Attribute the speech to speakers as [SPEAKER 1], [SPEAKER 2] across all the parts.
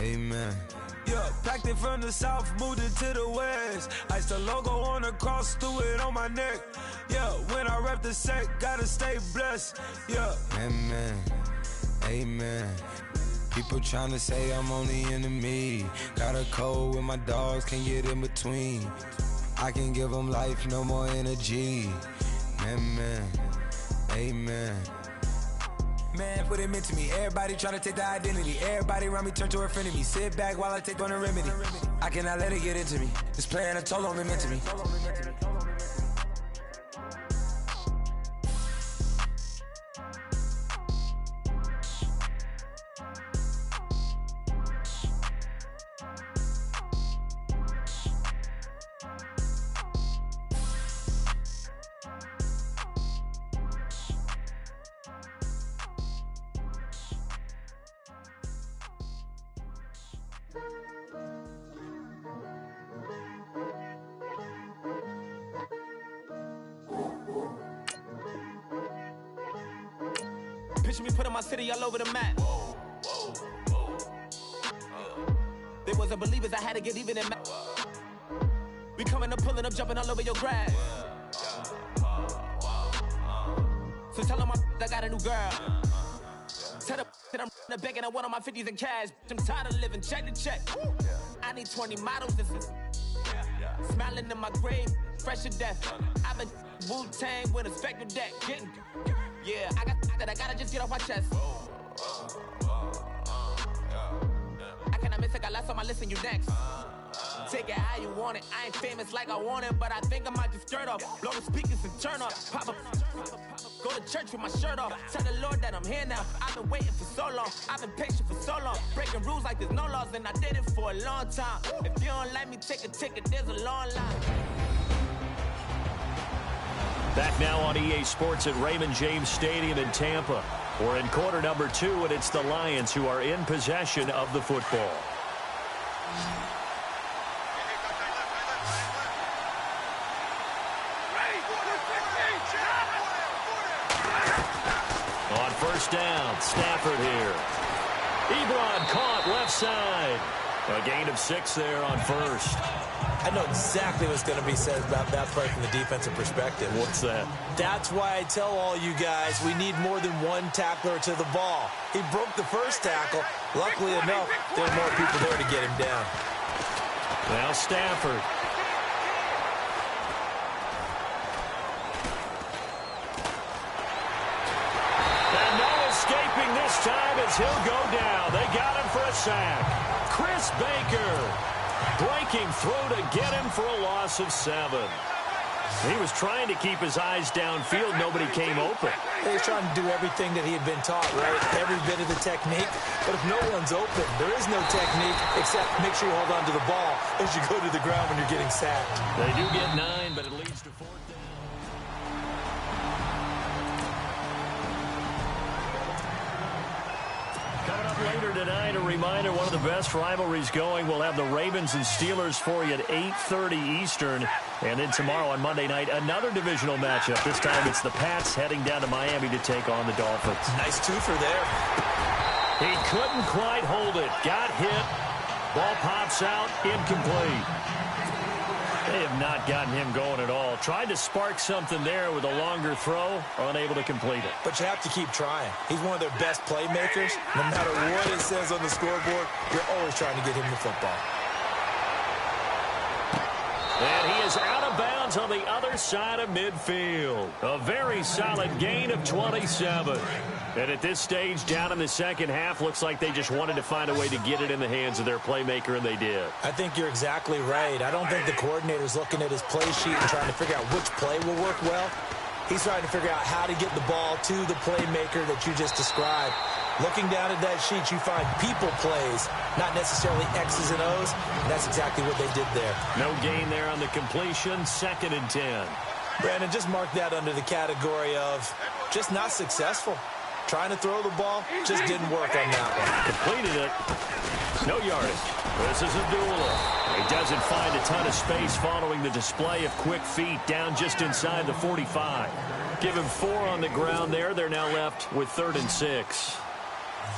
[SPEAKER 1] Amen.
[SPEAKER 2] Yeah, packed it from the south, moved it to the west. Iced the logo on the cross, threw it on my neck. Yeah, when I rep the set, gotta stay blessed. Yeah.
[SPEAKER 1] Amen. Amen. People tryna say I'm on the enemy. Got a cold with my dogs, can't get in between. I can give them life, no more energy. Amen. Amen.
[SPEAKER 2] Man, what it meant to me. Everybody tryna take the identity. Everybody around me turn to a friend of me. Sit back while I take on the remedy. I cannot let it get into me. This playing a toll on me, meant to me.
[SPEAKER 3] Picture me putting my city all over the map. They wasn't believers, I had to get even in map. We coming up, pulling up, jumping all over your grass. So tell them I got a new girl. Tell them that I'm in the bank and I want on my 50s in cash. I'm tired of living check to check. I need 20 models, this is smiling in my grave, fresh to death. I've been Wu-Tang with a spectral deck. Getting, yeah, I gotta just get off my chest. I cannot miss it, got last on my list and you next. Take it how you want it. I ain't famous like I want it, but I think I might just skirt off. Blow the speakers and turn up. Pop up. Go to church with my shirt off. Tell the Lord that I'm here now. I've been waiting for so long. I've been patient for so long. Breaking rules like there's no laws, and I did it for a long time. If you don't like me, take a ticket. There's a long line.
[SPEAKER 4] Back now on EA Sports at Raymond James Stadium in Tampa. We're in quarter number 2, and it's the Lions who are in possession of the football. On first down, Stafford here. Ebron caught left side. A gain of 6 there on first.
[SPEAKER 5] I know exactly what's going to be said about that play from the defensive perspective.
[SPEAKER 4] What's that?
[SPEAKER 5] That's why I tell all you guys we need more than one tackler to the ball. He broke the first tackle. Luckily enough, there were more people there to get him down.
[SPEAKER 4] Now Stafford. And no escaping this time as he'll go down. They got him for a sack. Chris Baker breaking through to get him for a loss of 7. He was trying to keep his eyes downfield. Nobody came open.
[SPEAKER 5] He was trying to do everything that he had been taught, right? Every bit of the technique. But if no one's open, there is no technique except make sure you hold on to the ball as you go to the ground when you're getting sacked.
[SPEAKER 4] They do get 9, but it leads to 4th down. Coming up later tonight, a reminder, one of the best rivalries going. We'll have the Ravens and Steelers for you at 8:30 Eastern. And then tomorrow on Monday night, another divisional matchup. This time it's the Pats heading down to Miami to take on the Dolphins.
[SPEAKER 5] Nice twofer there.
[SPEAKER 4] He couldn't quite hold it. Got hit. Ball pops out. Incomplete. They have not gotten him going at all. Tried to spark something there with a longer throw. Unable to complete it.
[SPEAKER 5] But you have to keep trying. He's one of their best playmakers. No matter what it says on the scoreboard, you're always trying to get him the football.
[SPEAKER 4] And he is out of bounds on the other side of midfield. A very solid gain of 27. And at this stage, down in the second half, looks like they just wanted to find a way to get it in the hands of their playmaker, and they did.
[SPEAKER 5] I think you're exactly right. I don't think the coordinator's looking at his play sheet and trying to figure out which play will work well. He's trying to figure out how to get the ball to the playmaker that you just described. Looking down at that sheet, you find people plays, not necessarily X's and O's. And that's exactly what they did there.
[SPEAKER 4] No gain there on the completion, 2nd and 10.
[SPEAKER 5] Brandon, just mark that under the category of just not successful. Trying to throw the ball, just didn't work on that one.
[SPEAKER 4] Completed it. No yardage. This is Abdullah. He doesn't find a ton of space following the display of quick feet down just inside the 45. Give him 4 on the ground there. They're now left with 3rd and 6.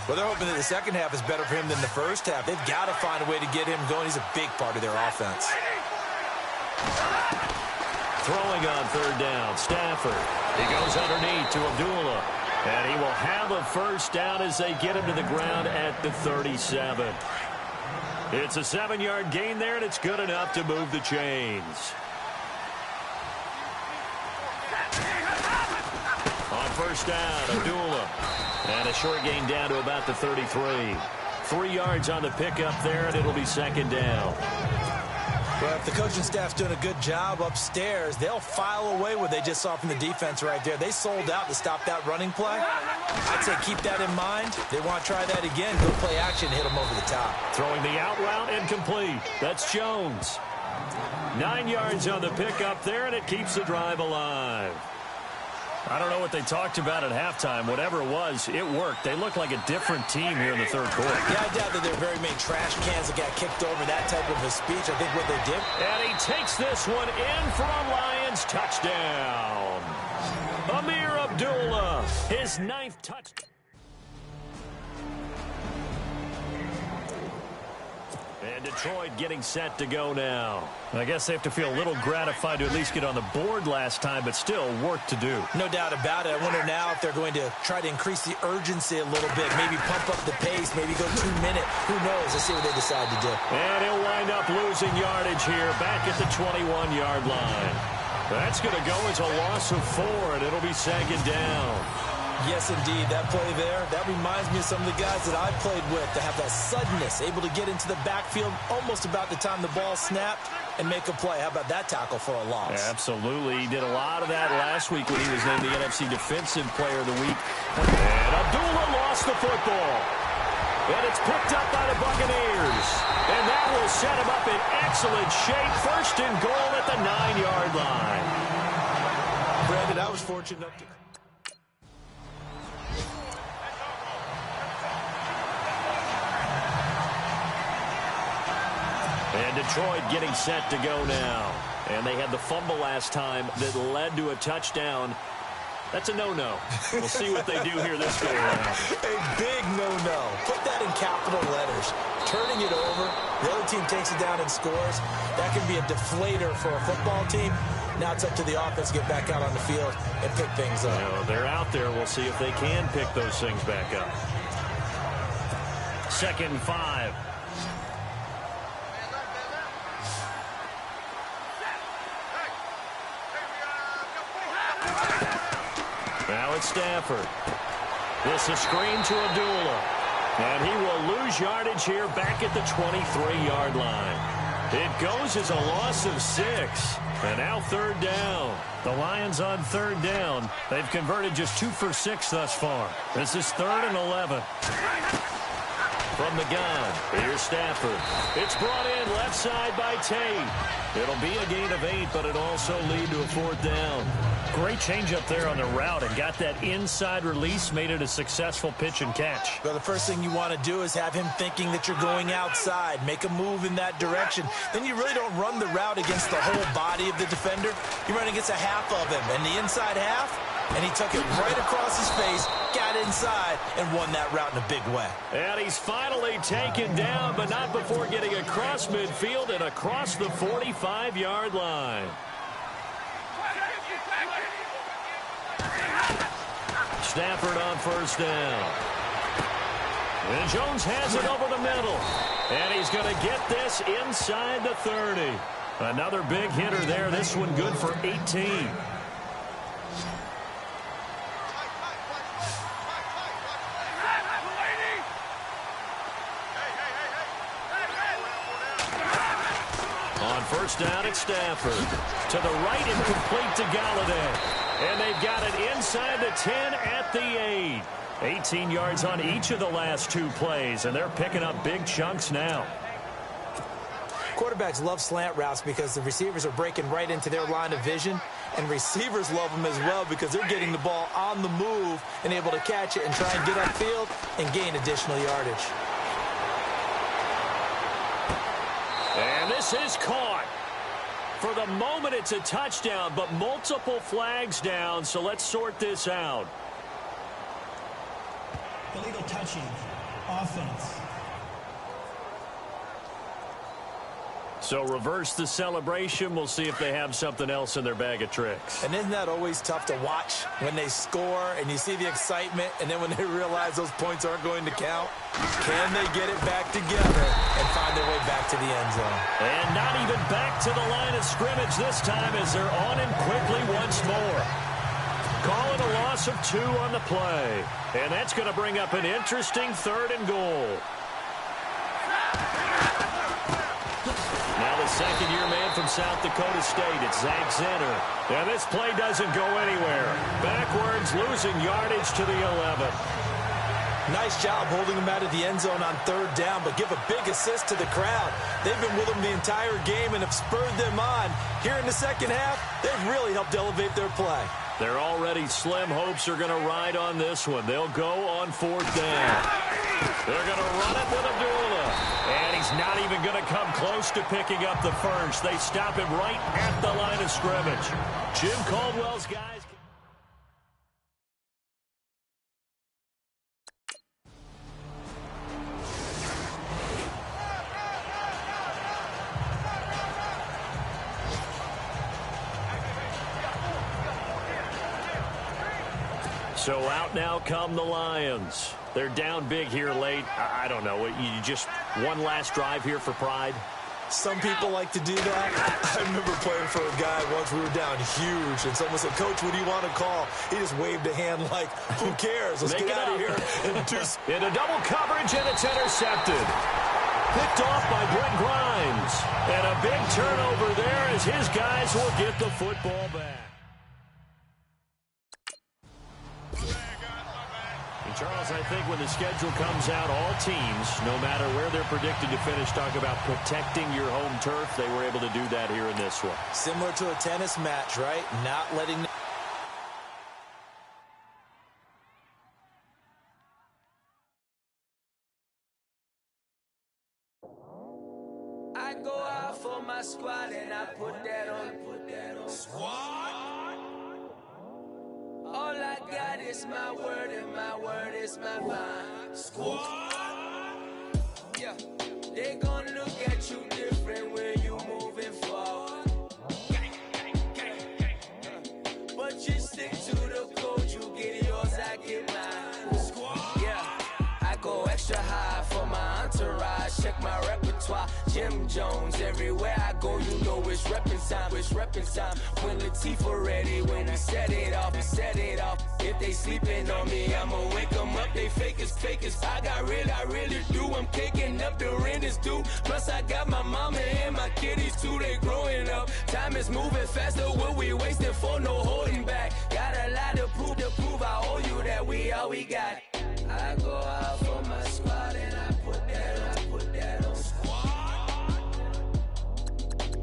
[SPEAKER 5] Well, they're hoping that the second half is better for him than the first half. They've got to find a way to get him going. He's a big part of their offense.
[SPEAKER 4] Throwing on third down, Stafford. He goes underneath to Abdullah. And he will have a first down as they get him to the ground at the 37. It's a 7-yard gain there, and it's good enough to move the chains. On first down, Abdullah. And a short gain down to about the 33. 3 yards on the pickup there, and it'll be second down.
[SPEAKER 5] Well, if the coaching staff's doing a good job upstairs, they'll file away what they just saw from the defense right there. They sold out to stop that running play. I'd say keep that in mind. They want to try that again. Go play action, hit them over the top.
[SPEAKER 4] Throwing the out route incomplete. That's Jones. 9 yards on the pickup there, and it keeps the drive alive. I don't know what they talked about at halftime. Whatever it was, it worked. They look like a different team here in the third quarter.
[SPEAKER 5] Yeah, I doubt that there are very many trash cans that got kicked over, that type of a speech. I think what they did.
[SPEAKER 4] And he takes this one in for a Lions touchdown. Amir Abdullah, his 9th touchdown. And Detroit getting set to go now. I guess they have to feel a little gratified to at least get on the board last time, but still work to do.
[SPEAKER 5] No doubt about it. I wonder now if they're going to try to increase the urgency a little bit, maybe pump up the pace, maybe go 2-minute. Who knows? Let's see what they decide to do.
[SPEAKER 4] And he'll wind up losing yardage here back at the 21-yard line. That's going to go as a loss of 4, and it'll be second down.
[SPEAKER 5] Yes, indeed. That play there, that reminds me of some of the guys that I played with to have that suddenness, able to get into the backfield almost about the time the ball snapped and make a play. How about that tackle for a loss?
[SPEAKER 4] Absolutely. He did a lot of that last week when he was named the NFC Defensive Player of the Week. And Abdullah lost the football. And it's picked up by the Buccaneers. And that will set him up in excellent shape. First and goal at the 9-yard line.
[SPEAKER 5] Brandon, I was fortunate enough to...
[SPEAKER 4] And Detroit getting set to go now. And they had the fumble last time that led to a touchdown. That's a no-no. We'll see what they do here this go around.
[SPEAKER 5] A big no-no. Put that in capital letters. Turning it over, the other team takes it down and scores. That can be a deflator for a football team. Now it's up to the offense to get back out on the field and pick things up.
[SPEAKER 4] You know, they're out there. We'll see if they can pick those things back up. 2nd and 5. Now it's Stafford. This is screen to Abdullah. And he will lose yardage here back at the 23-yard line. It goes as a loss of 6. And now third down. The Lions on third down. They've converted just 2 for 6 thus far. This is 3rd and 11. From the gun, here's Stafford. It's brought in left side by Tate. It'll be a gain of 8, but it'll also lead to a 4th down. Great change up there on the route and got that inside release, made it a successful pitch and catch.
[SPEAKER 5] Well, the first thing you want to do is have him thinking that you're going outside, make a move in that direction. Then you really don't run the route against the whole body of the defender. You run against a half of him, and the inside half, and he took it right across his face, got inside, and won that route in a big way.
[SPEAKER 4] And he's finally taken down, but not before getting across midfield and across the 45-yard line. Stafford on first down. And Jones has it over the middle. And he's going to get this inside the 30. Another big hitter there. This one good for 18. On first down, it's Stafford. To the right and complete to Galladay. And they've got it inside the 10 at the 8. 18 yards on each of the last 2 plays, and they're picking up big chunks now.
[SPEAKER 5] Quarterbacks love slant routes because the receivers are breaking right into their line of vision, and receivers love them as well because they're getting the ball on the move and able to catch it and try and get upfield and gain additional yardage.
[SPEAKER 4] And this is caught. For the moment, it's a touchdown, but multiple flags down, so let's sort this out.
[SPEAKER 6] Illegal touching offense.
[SPEAKER 4] So reverse the celebration. We'll see if they have something else in their bag of tricks.
[SPEAKER 5] And isn't that always tough to watch when they score and you see the excitement, and then when they realize those points aren't going to count? Can they get it back together and find their way back to the end zone?
[SPEAKER 4] And not even back to the line of scrimmage this time as they're on him quickly once more. Calling a loss of 2 on the play. And that's going to bring up an interesting 3rd and goal. Now the second-year man from South Dakota State, it's Zach Zenner. And this play doesn't go anywhere. Backwards, losing yardage to the 11.
[SPEAKER 5] Nice job holding him out of the end zone on 3rd down, but give a big assist to the crowd. They've been with him the entire game and have spurred them on. Here in the second half, they've really helped elevate their play.
[SPEAKER 4] Their already slim hopes are going to ride on this one. They'll go on 4th down. They're going to run it with Abdullah. And he's not even going to come close to picking up the first. They stop him right at the line of scrimmage. Jim Caldwell's guys. So out now come the Lions. They're down big here late. I don't know. You just one last drive here for pride?
[SPEAKER 5] Some people like to do that. I remember playing for a guy once. We were down huge, and someone said, "Coach, what do you want to call?" He just waved a hand like, "Who cares? Let's get out of here."
[SPEAKER 4] Into double coverage, and it's intercepted. Picked off by Brent Grimes. And a big turnover there as his guys will get the football back. Charles, I think when the schedule comes out, all teams, no matter where they're predicted to finish, talk about protecting your home turf. They were able to do that here in this one.
[SPEAKER 5] Similar to a tennis match, right? Not letting...
[SPEAKER 7] I go out for my squad and I put that on. Squad? All I got is my word, and my word is my bond. Squad. Yeah, they gon' look at you different when you moving forward. But you stick to the code, you get yours, I get mine. Squad. Yeah, I go extra high for my entourage. Check my repertoire. Jim Jones, everywhere I go, you know it's reppin' time. It's reppin' time. When Latifah ready, when we set it off, we set it off. If they sleeping on me, I'ma wake them up. They fakers. I really do. I'm kicking up the rent is due. Plus I got my mama and my kiddies too. They growing up. Time is moving faster. What we wasting for? No holding back. Got a lot to prove. I owe you that we all we got. I go out for my squad and I put that on squad.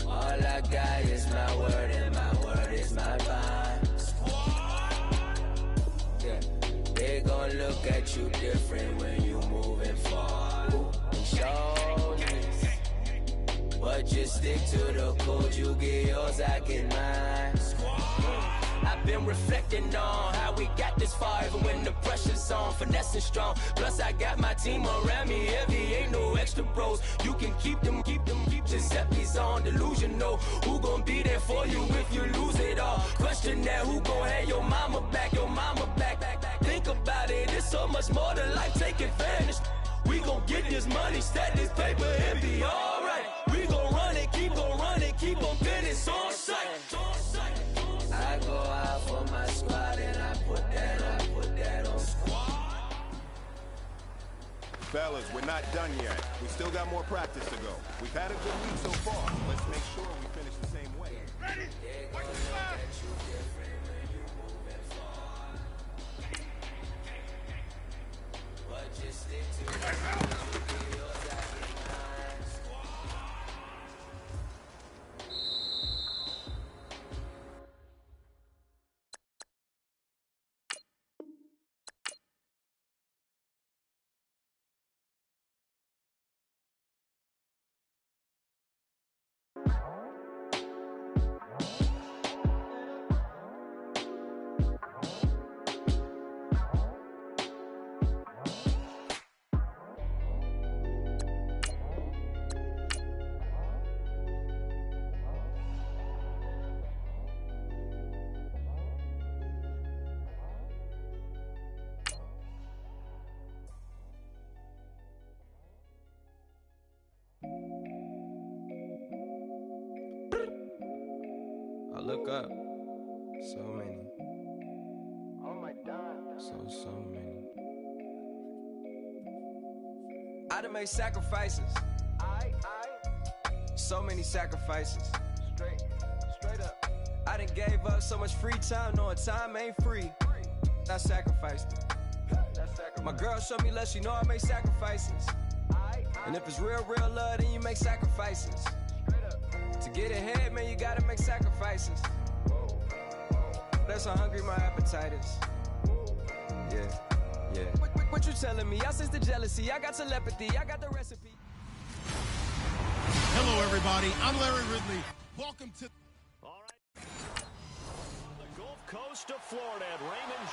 [SPEAKER 7] All I got is my word, and my word is my bond. Yeah, they gon' look at you different when you moving forward. Show this, but just stick to the code. You get yours, I get mine. I've been reflecting on how we got this far, even when the pressure's on, finessing strong. Plus I got my team around me heavy, ain't no extra bros. You can keep them. Giuseppe's on delusional. Who gon' be there for you if you lose it all? Question that, who gon' have your mama back? Think about it, it's so much more to life, take advantage. We gon' get this money, stack this paper, and be alright. We gon' run it, keep on finish on sight. I go out for my squad and I put that on squad.
[SPEAKER 8] Fellas, we're not done yet. We still got more practice to go. We've had a good week so far. Let's make sure we finish the same way. Ready? But just stick to it.
[SPEAKER 7] look up. So many. Oh my God. So many. I done made sacrifices. So many sacrifices. Straight up. I done gave up so much free time, knowing time ain't free. I sacrificed it. My girl showed me love, she know I make sacrifices. And if it's real love, then you make sacrifices. To get ahead, man, you gotta make sacrifices. That's how hungry my appetite is. Yeah. What you telling me? I sense the jealousy, I got telepathy, I got the recipe.
[SPEAKER 6] Hello, everybody. I'm Larry Ridley. Welcome to...
[SPEAKER 4] All right. On the Gulf Coast of Florida at Raymond...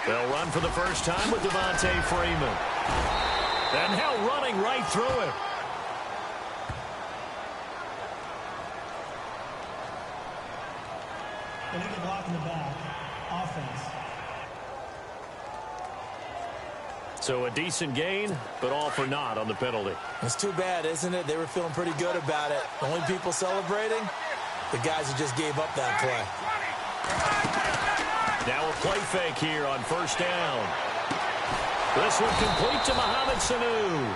[SPEAKER 4] They'll run for the first time with Devontae Freeman. And now running right through it.
[SPEAKER 9] Illegal block in the back. Offense.
[SPEAKER 4] So a decent gain, but all for naught on the penalty.
[SPEAKER 5] It's too bad, isn't it? They were feeling pretty good about it. The only people celebrating, the guys who just gave up that play.
[SPEAKER 4] Now a play fake here on first down. This one complete to Mohamed Sanu.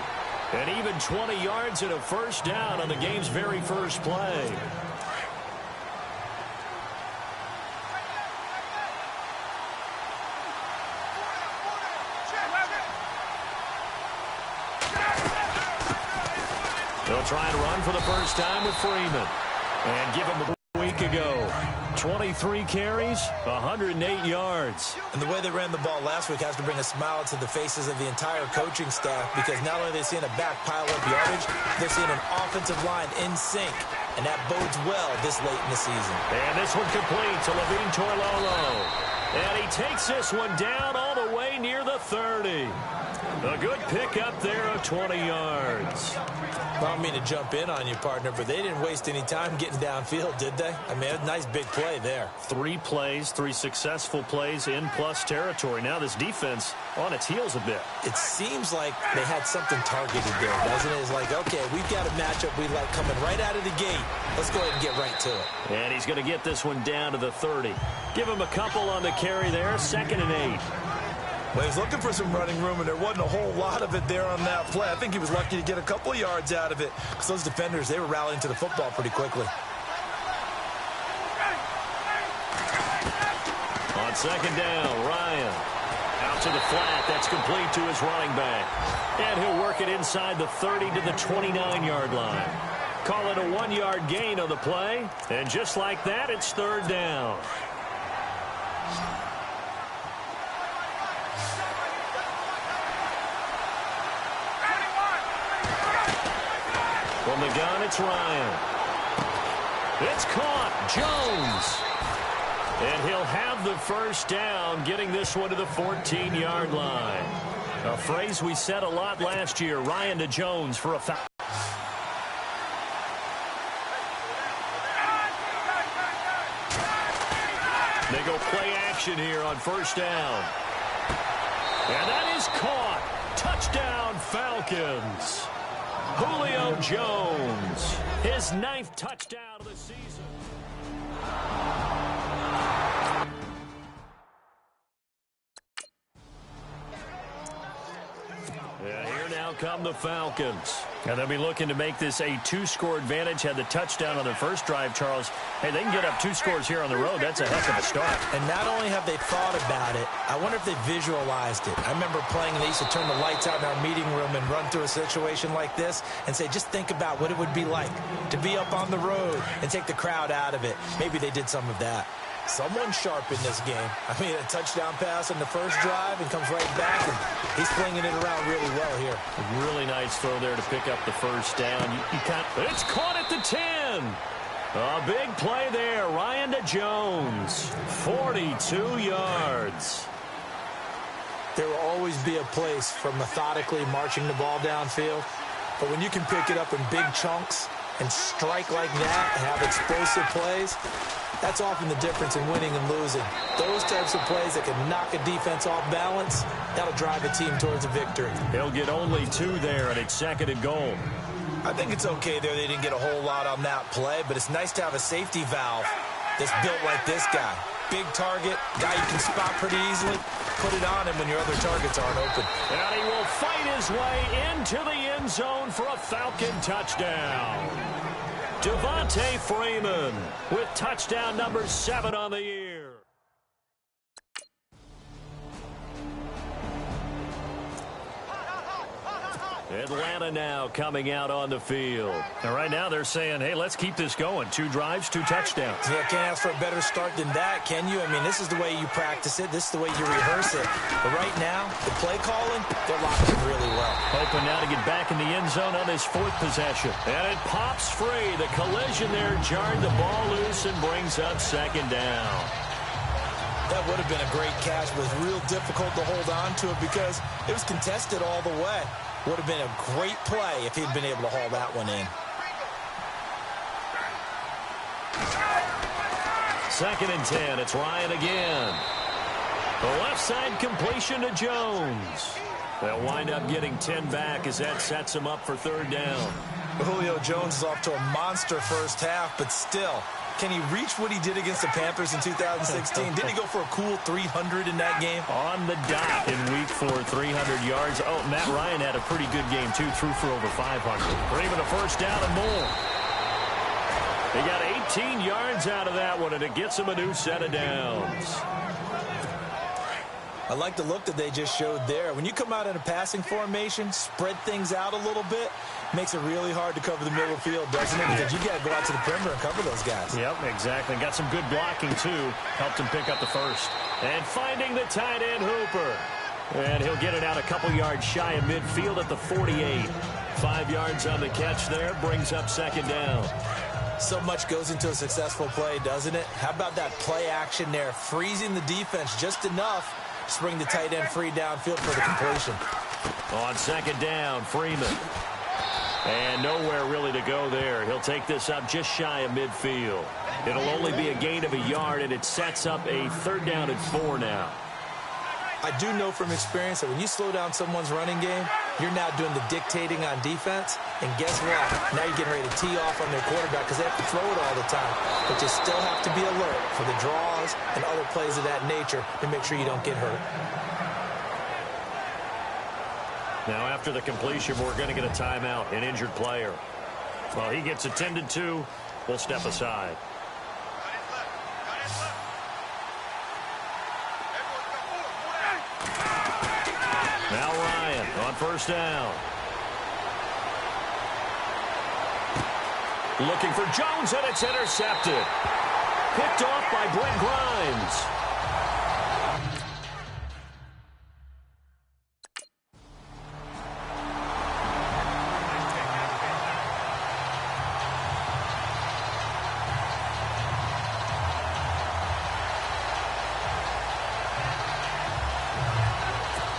[SPEAKER 4] And even 20 yards and a first down on the game's very first play. They'll try and run for the first time with Freeman. And give him a week ago. 23 carries, 108 yards.
[SPEAKER 5] And the way they ran the ball last week has to bring a smile to the faces of the entire coaching staff, because not only are they seeing a back pile up yardage, they're seeing an offensive line in sync. And that bodes well this late in the season.
[SPEAKER 4] And this one complete to Levine Toilolo. And he takes this one down all the way near the 30. A good pickup there of 20 yards.
[SPEAKER 5] I don't mean to jump in on you, partner, but they didn't waste any time getting downfield, did they? I mean, a nice big play there.
[SPEAKER 4] 3 plays, 3 successful plays in plus territory. Now this defense on its heels a bit.
[SPEAKER 5] It seems like they had something targeted there, doesn't it? It's like, okay, we've got a matchup we like coming right out of the gate. Let's go ahead and get right to it.
[SPEAKER 4] And he's going to get this one down to the 30. Give him a couple on the carry there, 2nd and 8.
[SPEAKER 5] Well, he was looking for some running room, and there wasn't a whole lot of it there on that play. I think he was lucky to get a couple yards out of it, because those defenders, they were rallying to the football pretty quickly.
[SPEAKER 4] On 2nd down, Ryan. Out to the flat. That's complete to his running back. And he'll work it inside the 30 to the 29-yard line. Call it a 1-yard gain on the play. And just like that, it's 3rd down. From the gun, it's Ryan. It's caught. Jones. And he'll have the first down, getting this one to the 14-yard line. A phrase we said a lot last year, Ryan to Jones for a foul. They go play action here on first down. And that is caught. Touchdown, Falcons. Julio Jones, his 9th touchdown of the season. Yeah, here now come the Falcons. And they'll be looking to make this a 2-score advantage. Had the touchdown on their first drive, Charles. Hey, they can get up 2 scores here on the road. That's a heck of a start.
[SPEAKER 5] And not only have they thought about it, I wonder if they visualized it. I remember playing, and they used to turn the lights out in our meeting room and run through a situation like this and say, just think about what it would be like to be up on the road and take the crowd out of it. Maybe they did some of that. Someone sharp in this game. I mean, a touchdown pass on the first drive and comes right back, and he's flinging it around really well here.
[SPEAKER 4] A really nice throw there to pick up the first down. It's caught at the 10. A big play there. Ryan to Jones. 42 yards.
[SPEAKER 5] There will always be a place for methodically marching the ball downfield, but when you can pick it up in big chunks and strike like that, have explosive plays, that's often the difference in winning and losing. Those types of plays that can knock a defense off balance, that'll drive a team towards a victory.
[SPEAKER 4] He'll get only 2 there, and it's 2nd and goal.
[SPEAKER 5] I think it's okay there. They didn't get a whole lot on that play, but it's nice to have a safety valve that's built like this guy. Big target, guy you can spot pretty easily. Put it on him when your other targets aren't open.
[SPEAKER 4] And he will fight his way into the end zone for a Falcon touchdown. Devontae Freeman with touchdown number 7 on the year. Atlanta now coming out on the field. And right now they're saying, hey, let's keep this going. 2 drives, 2 touchdowns.
[SPEAKER 5] Yeah, can't ask for a better start than that, can you? I mean, this is the way you practice it. This is the way you rehearse it. But right now, the play calling, they're locked in really well.
[SPEAKER 4] Hoping now to get back in the end zone on his 4th possession. And it pops free. The collision there jarred the ball loose and brings up 2nd down.
[SPEAKER 5] That would have been a great catch, but it was real difficult to hold on to it because it was contested all the way. Would have been a great play if he'd been able to haul that one in.
[SPEAKER 4] 2nd and 10. It's Ryan again. The left side completion to Jones. They'll wind up getting 10 back as that sets him up for 3rd down.
[SPEAKER 5] Julio Jones is off to a monster first half, but still, can he reach what he did against the Panthers in 2016? Didn't he go for a cool 300 in that game?
[SPEAKER 4] On the dot in week 4, 300 yards. Oh, Matt Ryan had a pretty good game, too. Threw for over 500. For even a 1st down and more. They got 18 yards out of that one, and it gets him a new set of downs.
[SPEAKER 5] I like the look that they just showed there. When you come out in a passing formation, spread things out a little bit, makes it really hard to cover the middle field, doesn't it? Because you got to go out to the perimeter and cover those guys.
[SPEAKER 4] Yep, exactly. Got some good blocking, too. Helped him pick up the 1st. And finding the tight end, Hooper. And he'll get it out a couple yards shy of midfield at the 48. 5 yards on the catch there. Brings up 2nd down.
[SPEAKER 5] So much goes into a successful play, doesn't it? How about that play action there? Freezing the defense just enough to bring the tight end free downfield for the completion.
[SPEAKER 4] On 2nd down, Freeman. And nowhere really to go there. He'll take this up just shy of midfield. It'll only be a gain of a yard, and it sets up a 3rd down and 4 now.
[SPEAKER 5] I do know from experience that when you slow down someone's running game, you're now doing the dictating on defense. And guess what? Now you're getting ready to tee off on their quarterback because they have to throw it all the time. But you still have to be alert for the draws and other plays of that nature to make sure you don't get hurt.
[SPEAKER 4] Now after the completion, we're going to get a timeout, an injured player. Well, he gets attended to. We'll step aside. Now Ryan on 1st down. Looking for Jones, and it's intercepted. Picked off by Brent Grimes.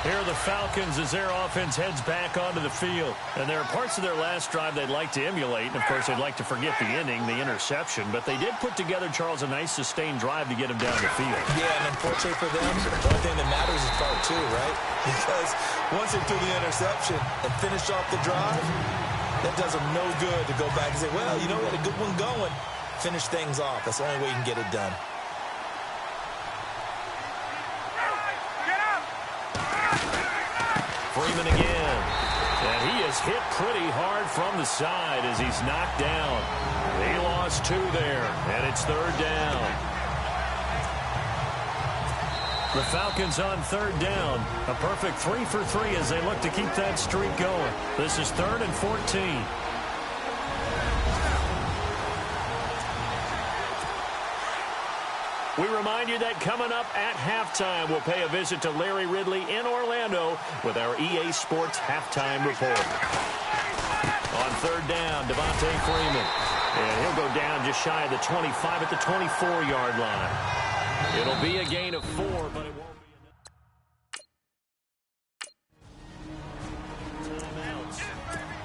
[SPEAKER 4] Here are the Falcons as their offense heads back onto the field. And there are parts of their last drive they'd like to emulate. And, of course, they'd like to forget the inning, the interception. But they did put together, Charles, a nice sustained drive to get him down the field.
[SPEAKER 5] Yeah, and unfortunately for them, the only thing that matters is part 2, right? Because once they threw the interception and finished off the drive, that does them no good to go back and say, well, you know, we had a good one going. Finish things off. That's the only way you can get it done.
[SPEAKER 4] Freeman again. And he is hit pretty hard from the side as he's knocked down. He lost 2 there, and it's 3rd down. The Falcons on 3rd down. A perfect 3 for 3 as they look to keep that streak going. This is 3rd and 14. We remind you that coming up at halftime, we'll pay a visit to Larry Ridley in Orlando with our EA Sports Halftime Report. On 3rd down, Devontae Freeman. And he'll go down just shy of the 25 at the 24-yard line. It'll be a gain of 4, but it won't be enough. Timeouts.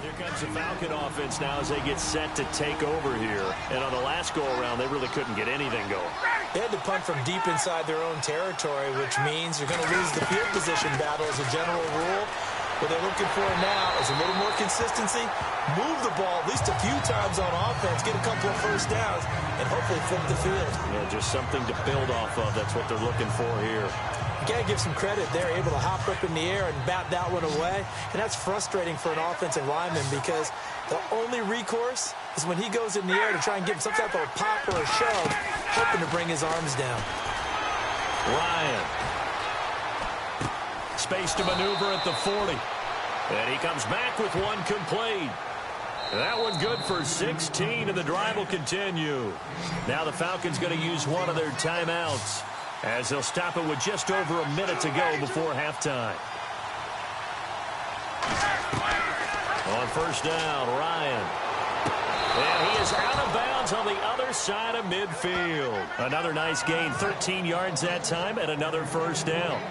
[SPEAKER 4] Here comes comes the Falcon offense now as they get set to take over here. And on the last go-around, they really couldn't get anything going.
[SPEAKER 5] They had to punt from deep inside their own territory, which means you're going to lose the field position battle as a general rule. What they're looking for now is a little more consistency, move the ball at least a few times on offense, get a couple of first downs, and hopefully flip the field.
[SPEAKER 4] Yeah, just something to build off of. That's what they're looking for here.
[SPEAKER 5] You got to give some credit. They're able to hop up in the air and bat that one away, and that's frustrating for an offensive lineman because the only recourse is when he goes in the air to try and give him some type of a pop or a shove, hoping to bring his arms down.
[SPEAKER 4] Ryan. Space to maneuver at the 40. And he comes back with one complete. That one good for 16, and the drive will continue. Now the Falcons going to use one of their timeouts as they'll stop it with just over a minute to go before halftime. On first down, Ryan. And he is out of bounds on the other side of midfield. Another nice gain, 13 yards that time, and another first down.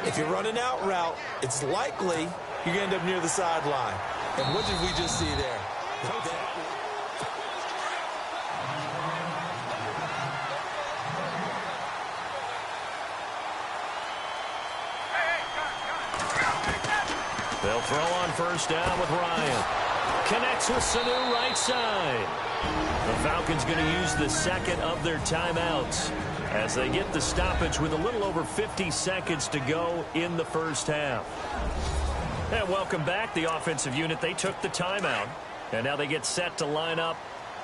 [SPEAKER 5] If you're running out route, it's likely you're going to end up near the sideline. And what did we just see there?
[SPEAKER 4] They'll throw on first down with Ryan. Connects with Sanu right side. The Falcons going to use the second of their timeouts as they get the stoppage with a little over 50 seconds to go in the first half. And welcome back, the offensive unit. They took the timeout, and now they get set to line up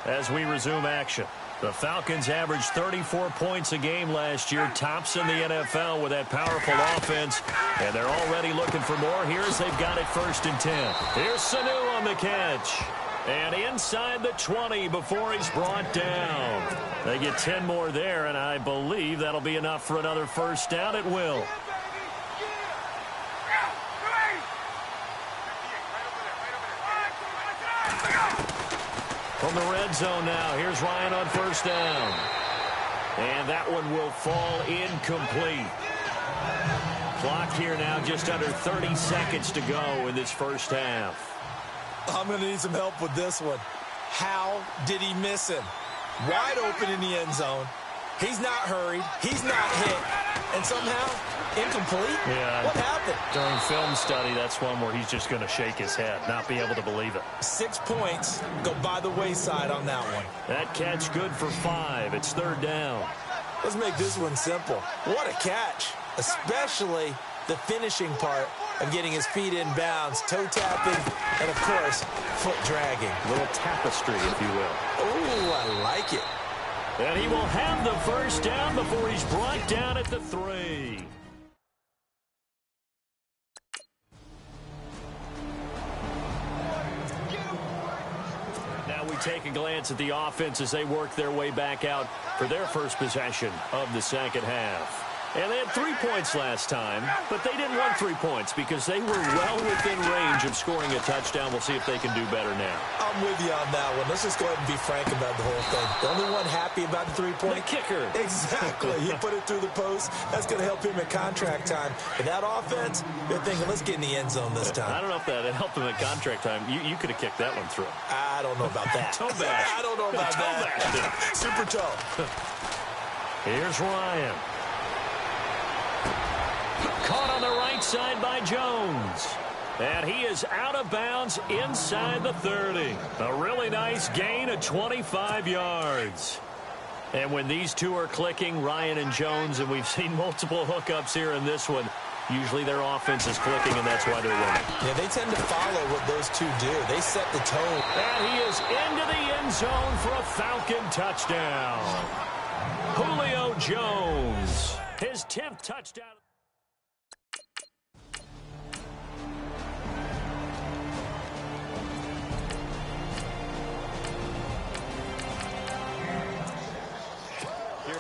[SPEAKER 4] as we resume action. The Falcons averaged 34 points a game last year, tops in the NFL with that powerful offense, and they're already looking for more here as they've got it 1st and 10. Here's Sanu on the catch. And inside the 20 before he's brought down. They get 10 more there, and I believe that'll be enough for another first down. It will. From the red zone now, here's Ryan on first down. And that one will fall incomplete. Clock here now, just under 30 seconds to go in this first half.
[SPEAKER 5] I'm going to need some help with this one. How did he miss him? Wide open in the end zone. He's not hurried. He's not hit. And somehow, incomplete?
[SPEAKER 4] Yeah.
[SPEAKER 5] What happened?
[SPEAKER 4] During film study, that's one where he's just going to shake his head, not be able to believe it.
[SPEAKER 5] 6 points go by the wayside on that one.
[SPEAKER 4] That catch good for 5. It's 3rd down.
[SPEAKER 5] Let's make this one simple. What a catch, especially the finishing part of getting his feet in bounds, toe tapping, and of course, foot dragging.
[SPEAKER 4] A little tapestry, if you will.
[SPEAKER 5] Oh, I like it.
[SPEAKER 4] And he will have the first down before he's brought down at the 3. Now we take a glance at the offense as they work their way back out for their first possession of the second half. And they had 3 points last time, but they didn't want 3 points because they were well within range of scoring a touchdown. We'll see if they can do better now.
[SPEAKER 5] I'm with you on that one. Let's just go ahead and be frank about the whole thing. The only one happy about the 3-point?
[SPEAKER 4] The kicker.
[SPEAKER 5] Exactly. He put it through the post. That's going to help him at contract time. But that offense, they're thinking, let's get in the end zone this time.
[SPEAKER 4] I don't know if that helped him at contract time. You could have kicked that one through.
[SPEAKER 5] I don't know about that.
[SPEAKER 4] Toe bash.
[SPEAKER 5] I don't know about that. Super toe.
[SPEAKER 4] Here's Ryan. Caught on the right side by Jones. And he is out of bounds inside the 30. A really nice gain of 25 yards. And when these two are clicking, Ryan and Jones, and we've seen multiple hookups here in this one, usually their offense is clicking, and that's why they're winning.
[SPEAKER 5] Yeah, they tend to follow what those two do. They set the tone.
[SPEAKER 4] And he is into the end zone for a Falcon touchdown. Julio Jones, his 10th touchdown.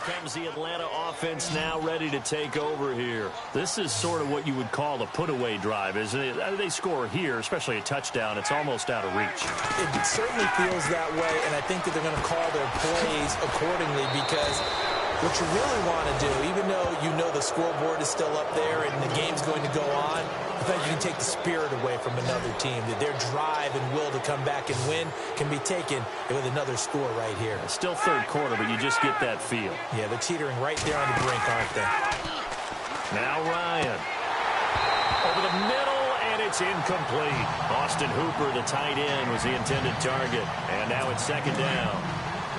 [SPEAKER 4] Comes the Atlanta offense now ready to take over here. This is sort of what you would call a put-away drive, isn't it? They score here, especially a touchdown. It's almost out of reach.
[SPEAKER 5] It certainly feels that way, and I think that they're going to call their plays accordingly because What you really want to do, even though you know the scoreboard is still up there and the game's going to go on, I think you can take the spirit away from another team, that their drive and will to come back and win can be taken with another score right here.
[SPEAKER 4] It's still third quarter, but you just get that feel.
[SPEAKER 5] Yeah, they're teetering right there on the brink, aren't they?
[SPEAKER 4] Now Ryan. Over the middle, and it's incomplete. Austin Hooper, the tight end, was the intended target. And now it's second down.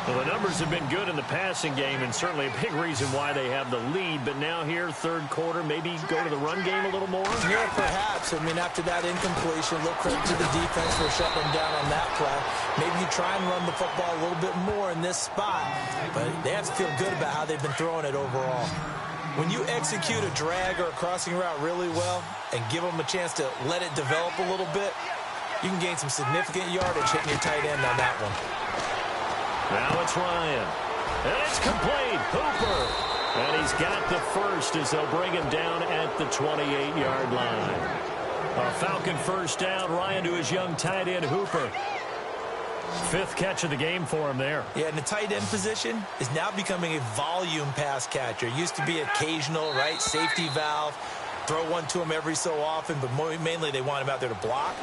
[SPEAKER 4] Well, the numbers have been good in the passing game, and certainly a big reason why they have the lead. But now here, third quarter, maybe go to the run game a little more?
[SPEAKER 5] Yeah, perhaps. I mean, after that incompletion, a little credit to the defense for shutting them down on that play. Maybe you try and run the football a little bit more in this spot. But they have to feel good about how they've been throwing it overall. When you execute a drag or a crossing route really well and give them a chance to let it develop a little bit, you can gain some significant yardage hitting your tight end on that one.
[SPEAKER 4] Now it's Ryan. And it's complete. Hooper. And he's got the first as they'll bring him down at the 28-yard line. A Falcon first down. Ryan to his young tight end, Hooper. Fifth catch of the game for him there. Yeah, and the tight end position is now becoming a volume pass catcher. Used to be occasional, right? Safety valve. Throw one to him every so often, but mainly they want him out there to block.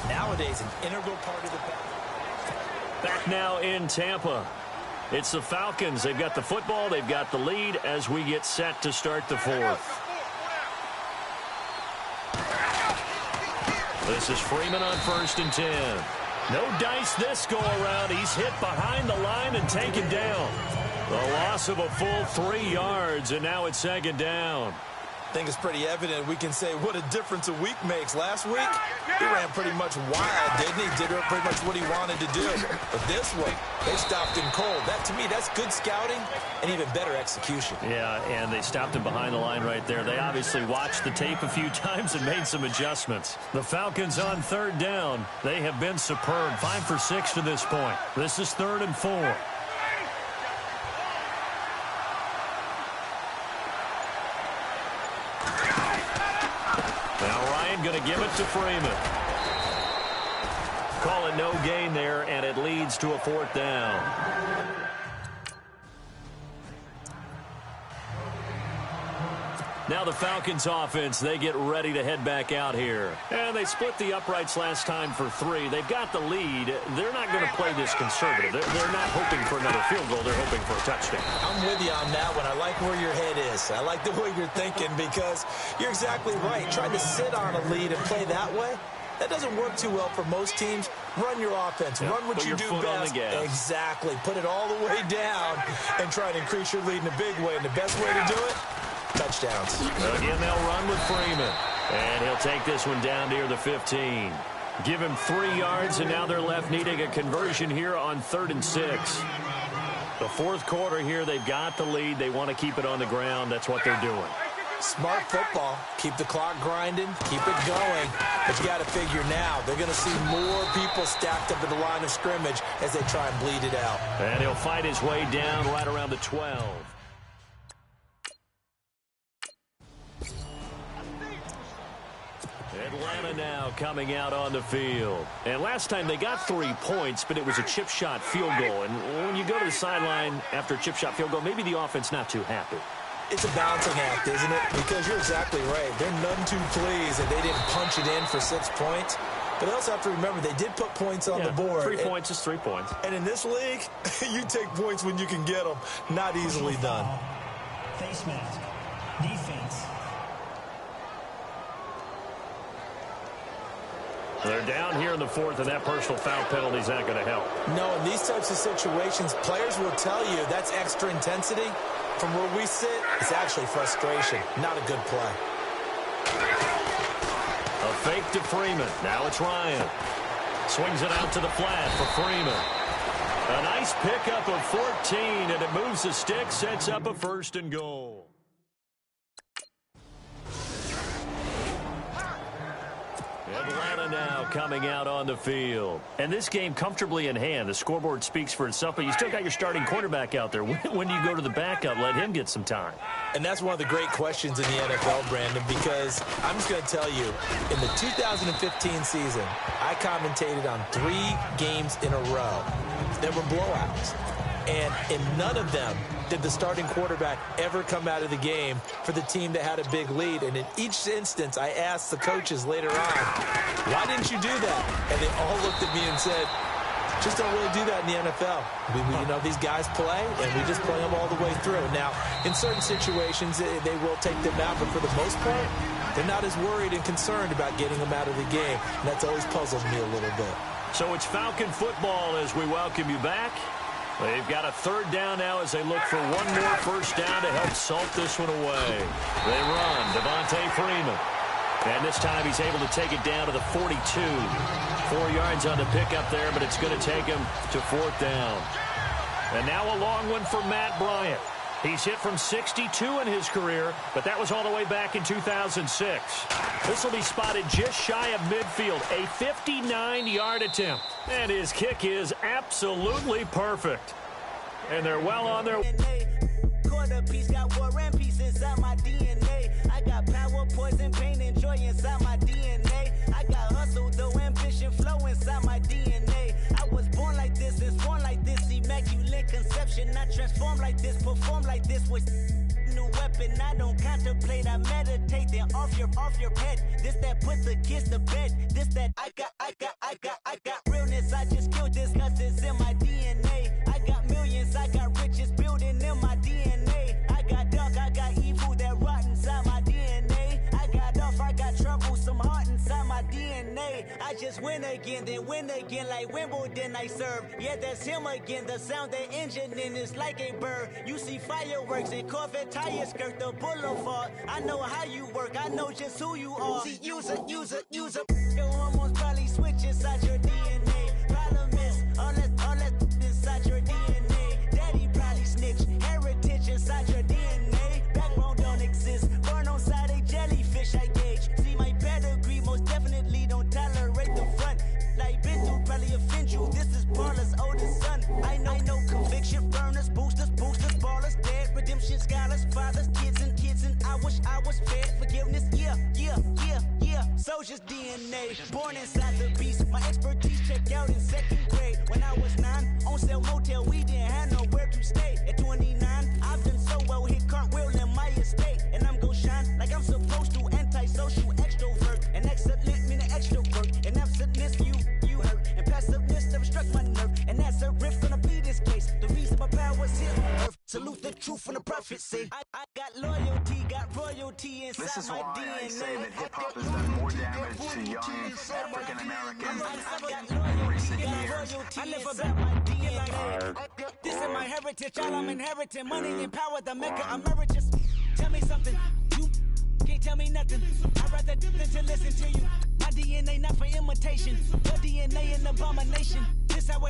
[SPEAKER 4] Nowadays, an integral part of the pass. Back now in Tampa. It's the Falcons. They've got the football. They've got the lead as we get set to start the fourth. This is Freeman on 1st and 10. No dice this go around. He's hit behind the line and taken down. The loss of a full 3 yards, and now it's second down. I think it's pretty evident we can say what a difference a week makes. Last week, he ran pretty much wild, didn't he? Did pretty much what he wanted to do. But this one, they stopped him cold. That, to me, that's good scouting and even better execution. Yeah, and they stopped him behind the line right there. They obviously watched the tape a few times and made some adjustments. The Falcons on third down. They have been superb. 5 for 6 to this point. This is 3rd and 4. Going to give it to Freeman. Call it no gain there, and it leads to a 4th down. Now the Falcons offense, they get ready to head back out here. And they split the uprights last time for 3. They've got the lead. They're not going to play this conservative. They're not hoping for another field goal. They're hoping for a touchdown. I'm with you on that one. I like where your head is. I like the way you're thinking because you're exactly right. Trying to sit on a lead and play that way, that doesn't work too well for most teams. Run your offense. Yep. Run what you do best. Exactly. Put it all the way down and try to increase your lead in a big way. And the best way to do it, touchdowns. Again, they'll run with Freeman. And he'll take this one down near the 15. Give him 3 yards, and now they're left needing a conversion here on 3rd and 6. The 4th quarter here, they've got the lead. They want to keep it on the ground. That's what they're doing. Smart football. Keep the clock grinding. Keep it going. But you got to figure now, they're going to see more people stacked up at the line of scrimmage as they try and bleed it out. And he'll fight his way down right around the 12. Atlanta now coming out on the field. And last time they got 3 points, but it was a chip shot field goal. And when you go to the sideline after a chip shot field goal, maybe the offense not too happy. It's a balancing act, isn't it? Because you're exactly right. They're none too pleased that they didn't punch it in for 6 points. But they also have to remember they did put points on the board. 3 points is 3 points. And in this league, you take points when you can get them. Not easily done.
[SPEAKER 9] Face mask. Defense.
[SPEAKER 4] They're down here in the 4th, and that personal foul penalty is not going to help.
[SPEAKER 5] No, in these types of situations, players will tell you that's extra intensity. From where we sit, it's actually frustration. Not a good play.
[SPEAKER 4] A fake to Freeman. Now it's Ryan. Swings it out to the flat for Freeman. A nice pickup of 14, and it moves the stick, sets up a 1st and goal. Atlanta now coming out on the field. And this game comfortably in hand. The scoreboard speaks for itself, but you still got your starting quarterback out there. When do you go to the backup? Let him get some time.
[SPEAKER 5] And that's one of the great questions in the NFL, Brandon, because I'm just going to tell you, in the 2015 season, I commentated on 3 games in a row that were blowouts. And in none of them did the starting quarterback ever come out of the game for the team that had a big lead. And in each instance, I asked the coaches later on, why didn't you do that? And they all looked at me and said, just don't really do that in the NFL. You know, these guys play, and we just play them all the way through. Now, in certain situations, they will take them out, but for the most part, they're not as worried and concerned about getting them out of the game. And that's always puzzled me a little bit.
[SPEAKER 4] So it's Falcon football as we welcome you back. They've got a third down now as they look for one more first down to help salt this one away. They run, Devontae Freeman. And this time he's able to take it down to the 42. 4 yards on the pickup there, but it's going to take him to fourth down. And now a long one for Matt Bryant. He's hit from 62 in his career, but that was all the way back in 2006. This will be spotted just shy of midfield, a 59-yard attempt. And his kick is absolutely perfect. And they're well on their way.
[SPEAKER 10] Quarter piece got war and peace inside my DNA. I got power, poison, pain, and joy inside my DNA. I got hustle, though, ambition, flow inside my DNA. I was born like this, and born like this, immaculate conception. I transform like this, perform like this with new weapon. I don't contemplate, I meditate. Then off your head. This that put the kids to bed. This that I got realness. I just killed this 'cause it's in my DNA. I got millions, I got riches building in my DNA. I got dark, I got evil that rot inside my DNA. I got off, I got trouble, some heart inside my DNA. I just win again, then win again like Wimbledon I serve. Yeah, that's him again. The sound that engine in is like a bird. You see fireworks and Corvette tires skirt the boulevard. I know how you work, I know just who you are. See, use a. Your hormones probably switch inside your DNA. Problem is, all that inside your DNA. Daddy probably snitch, heritage inside your DNA. Backbone don't exist, born on side a jellyfish I gauge. See my pedigree, most definitely don't tolerate the front. Like been through, probably offend you. This is Paula's oldest son. I know conviction, burners, boosters, ballers, dead, redemption, scholars, fathers, kids and I wish I was fed. Forgiveness, yeah. Soldier's DNA, born inside the beast. My expertise checked out in second grade. When I was 9, on sale motel, we didn't have nowhere to stay. At 29, I've done so well, hit cartwheel in my estate. And I'm gon' shine like I'm supposed to, antisocial extrovert. And excellent meaning extra work. And absentness, you hurt. And passiveness never struck my nerve. And that's a riff gonna be this case. The reason my power's here on earth. Salute the truth from the prophecy. I got loyalty, got royalty inside
[SPEAKER 11] this is
[SPEAKER 10] my
[SPEAKER 11] why
[SPEAKER 10] DNA.
[SPEAKER 11] I say that hip-hop has done more damage to young African Americans in recent years.
[SPEAKER 10] I live about my DNA. This is my heritage, all I'm inheriting. Money and power, the maker emeritus. Tell me something, you can't tell me nothing. I'd rather than to listen to you. My DNA not for imitation. Your DNA an abomination.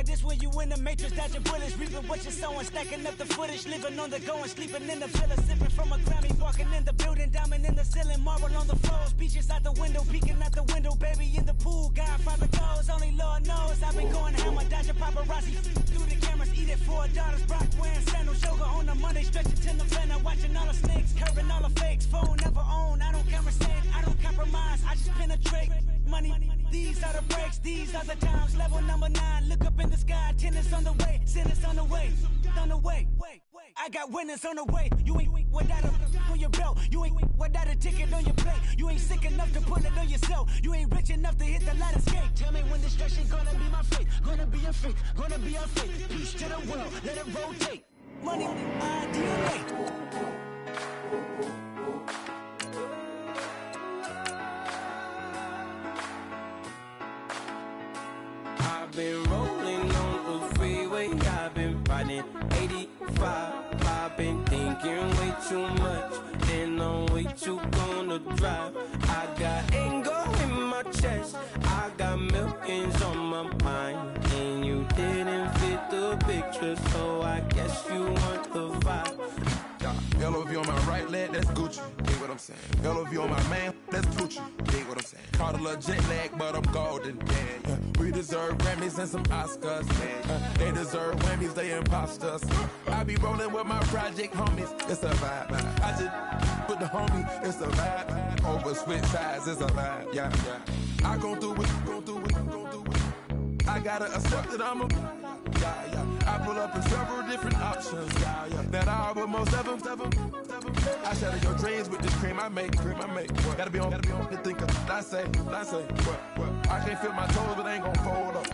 [SPEAKER 10] This where you in the matrix, dodging bullets, reaping what you're sowing, stacking up the footage, living on the go and sleeping in the villa, sipping from a Grammy, walking in the building, diamond in the ceiling, marble on the floors, beaches out the window, peeking out the window, baby in the pool, Godfather goes, only Lord knows, I've been going hammer, dodging paparazzi, through the cameras, eat it 4 daughters, Brock wearing sandals, yoga on a Monday, stretching to November, watching all the snakes, curving all the fakes, phone never own, I don't conversate, I don't compromise, I just penetrate, money, these are the breaks, these are the times, level number 9, look up in the sky, tennis on the way, sinners on the way, I got winners on the way, you ain't without a on your belt, you ain't without a ticket on your plate, you ain't sick enough to pull it on yourself, you ain't rich enough to hit the ladder skate, tell me when destruction gonna be my fate, gonna be your fate, gonna be our fate, peace to the world, let it rotate, money, my DNA.
[SPEAKER 12] I've been rolling on the freeway, I've been riding 85, I've been thinking way too much, and I'm way too gonna drive. I got anger in my chest, I got millions on my mind, and you didn't fit the picture, so I guess you want the vibe.
[SPEAKER 13] Hello, if you on my right leg, that's Gucci. Dig what I'm saying. Hello, if you on my man, that's Gucci. Dig what I'm saying. Caught a little jet lag, but I'm golden. Yeah. We deserve Grammys and some Oscars. They deserve Whammies, they imposters. I be rolling with my project homies. It's a vibe. I just put the homie. It's a vibe. Over switch sides, it's a vibe. Yeah. I gon' do it. I gotta accept that I'm a. I pull up in several different options. That I but most of them. I shatter your dreams with this cream I make. What? Gotta be on the thinker. I say. What? I can't feel my toes, but ain't gon' fold up.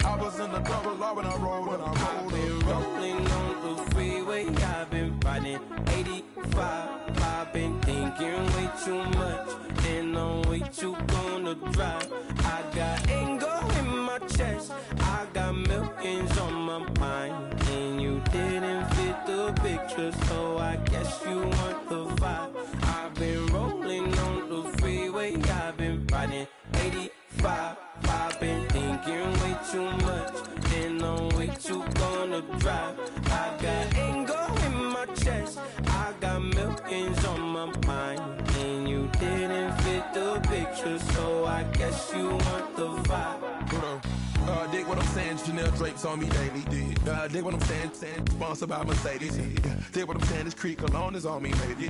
[SPEAKER 13] I was in the double law when I rolled.
[SPEAKER 12] I've been rolling on the freeway. I've been riding 85. I've been thinking way too much, and I'm way too gonna drive. I got anger in my chest. I got millions on my mind, and you didn't fit the picture, so I guess you want the vibe. I've been rolling on the freeway. I've been riding 85. I've been thinking way too much, and I'm way too gonna drive. I got anger in my chest. I got millions on my mind, and you didn't fit the picture, so I guess you want the vibe.
[SPEAKER 13] Dig what I'm saying, Chanel drapes on me daily. Dig what I'm saying, sponsored by Mercedes. Dig what I'm saying, this creek alone is on me, baby.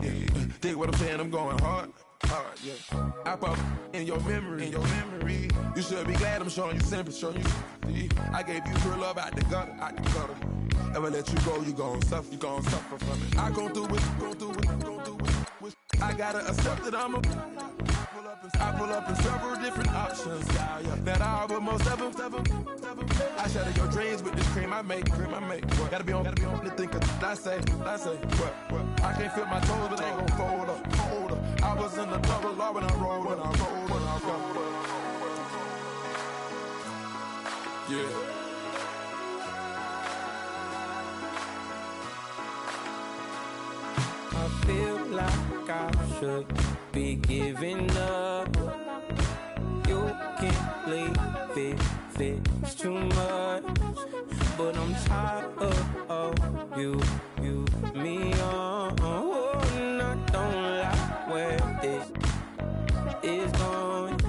[SPEAKER 13] Dig what I'm saying, I'm going hard, yeah. I pop in your memory. You should be glad I'm showing you sympathy. I gave you pure love out the gutter. Ever let you go, you gon' suffer from it. I gon' do it. I gotta accept that I'm a. I pull up in several different options. That I but most of them. I shatter your dreams with this cream I make. What? Gotta be on the thinker. I say. What? I can't feel my toes, but ain't gon' fold up. I was in the double law when I rolled. Yeah.
[SPEAKER 12] I feel like I should be giving up. You can't leave it's too much. But I'm tired of you, me on. And I don't like where this is going.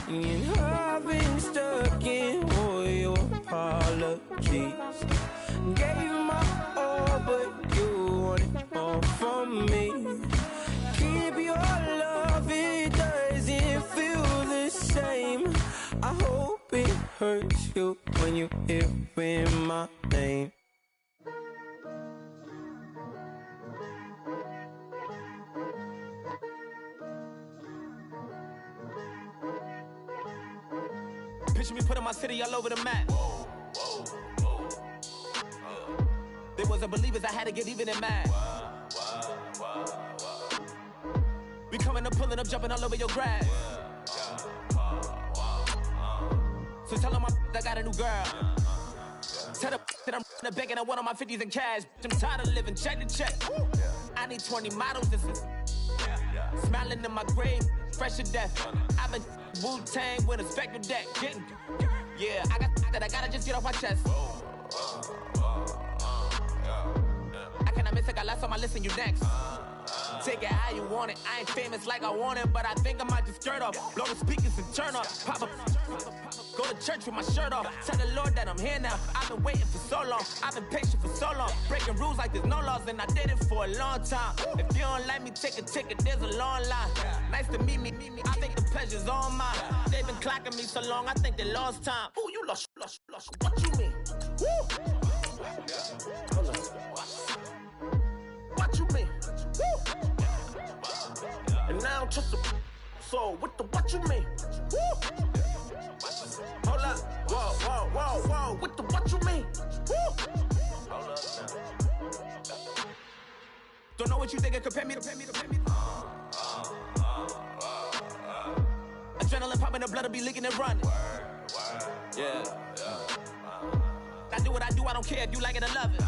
[SPEAKER 12] And I've been stuck in all your apologies. Gave my all, but you wanted more from me. Keep your love, it doesn't feel the same. I hope it hurts you when you hear my name.
[SPEAKER 3] Picture me putting my city all over the map. They wasn't believers, I had to get even and mad. We coming up, pulling up, jumping all over your grass. So tell them I got a new girl. Tell them that I'm in the bank and I want all my 50s in cash. I'm tired of living check to check. I need 20 models, this is smiling in my grave, fresh to death. I've been Wu-Tang with a spectral deck. Yeah, I gotta just get off my chest. I cannot miss, I got last on my list and you next. Take it how you want it. I ain't famous like I want it, but I think I might just skirt off. Blow the speakers and turn up. Pop up. Go to church with my shirt off. Tell the Lord that I'm here now. I've been waiting for so long. I've been patient for so long. Breaking rules like there's no laws, and I did it for a long time. If you don't like me, take a ticket. There's a long line. Nice to meet me. I think the pleasure's all mine. They've been clocking me so long, I think they lost time. Ooh, you lost. What you mean? Woo! Hold on. What you mean? Woo! And now I'm just a so what you mean? Woo! Hold up, whoa, what you mean? Woo! Hold up now. Don't know what you think, compare me. Adrenaline popping, the blood will be leaking and running. Yeah. I do what I do, I don't care if you like it or love it.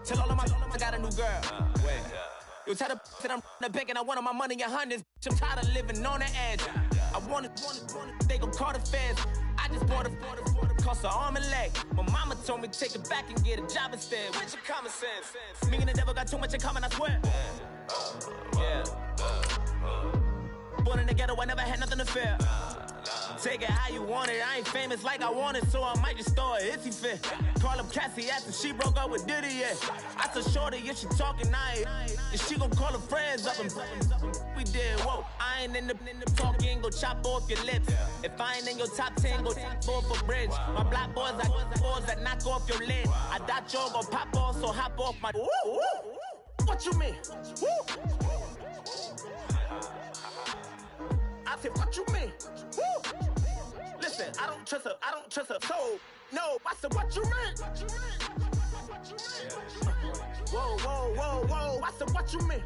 [SPEAKER 3] Tell all of my I got a new girl. Wait. You tell the that I'm in the bank and I want all my money in hundreds. I'm tired of living on the edge. I want it, they gon' call the feds. I just bought a cost an arm and leg. My mama told me take it back and get a job instead. Where's your common sense? Me and the devil got too much in common, I swear. Yeah. Born in the ghetto, I never had nothing to fear. Take it how you want it. I ain't famous like I want it, so I might just throw a hissy fit. Call up Cassie after she broke up with Diddy, yeah. I told Shorty if she talking, and she gon' call her friends up and we did, whoa. I ain't in the talking, go chop off your lips. If I ain't in your top 10, go top off a bridge. My black boys, I got boys that knock off your lid. I thought y'all gon' pop off, so hop off my. What you mean? I said, what you mean? Listen, I don't trust her. So, no, I said, what you mean? Whoa. I said, what you mean?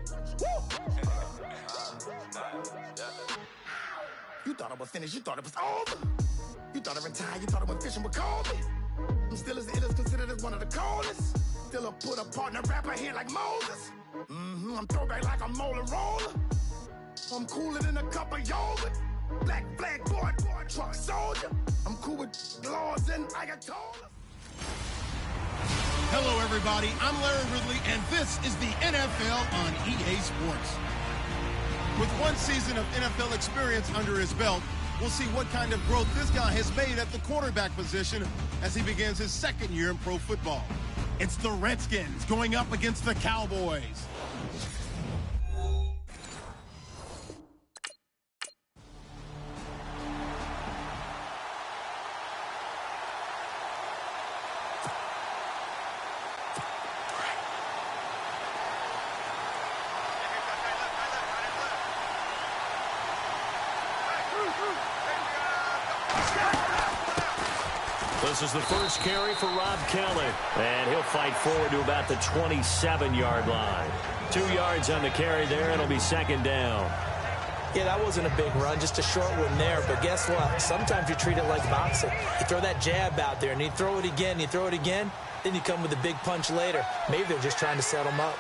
[SPEAKER 6] You thought I was finished, you thought it was over. You thought I retired, you thought I went fishing with Kobe. I'm still as ill as considered as one of the coldest. Still a put a partner rapper here like Moses. I'm throwback like a molar roller. I'm cooler than a cup of yogurt. Black flag boy, truck soldier. I'm cool with laws and Ayatollahs.
[SPEAKER 14] Hello, everybody. I'm Larry Ridley, and this is the NFL on EA Sports. With one season of NFL experience under his belt, we'll see what kind of growth this guy has made at the quarterback position as he begins his second year in pro football. It's the Redskins going up against the Cowboys.
[SPEAKER 4] This is the first carry for Rob Kelly, and he'll fight forward to about the 27-yard line. 2 yards on the carry there. It'll be second down.
[SPEAKER 5] Yeah, that wasn't a big run, just a short one there. But guess what? Sometimes you treat it like boxing. You throw that jab out there, and you throw it again, then you come with a big punch later. Maybe they're just trying to set him up.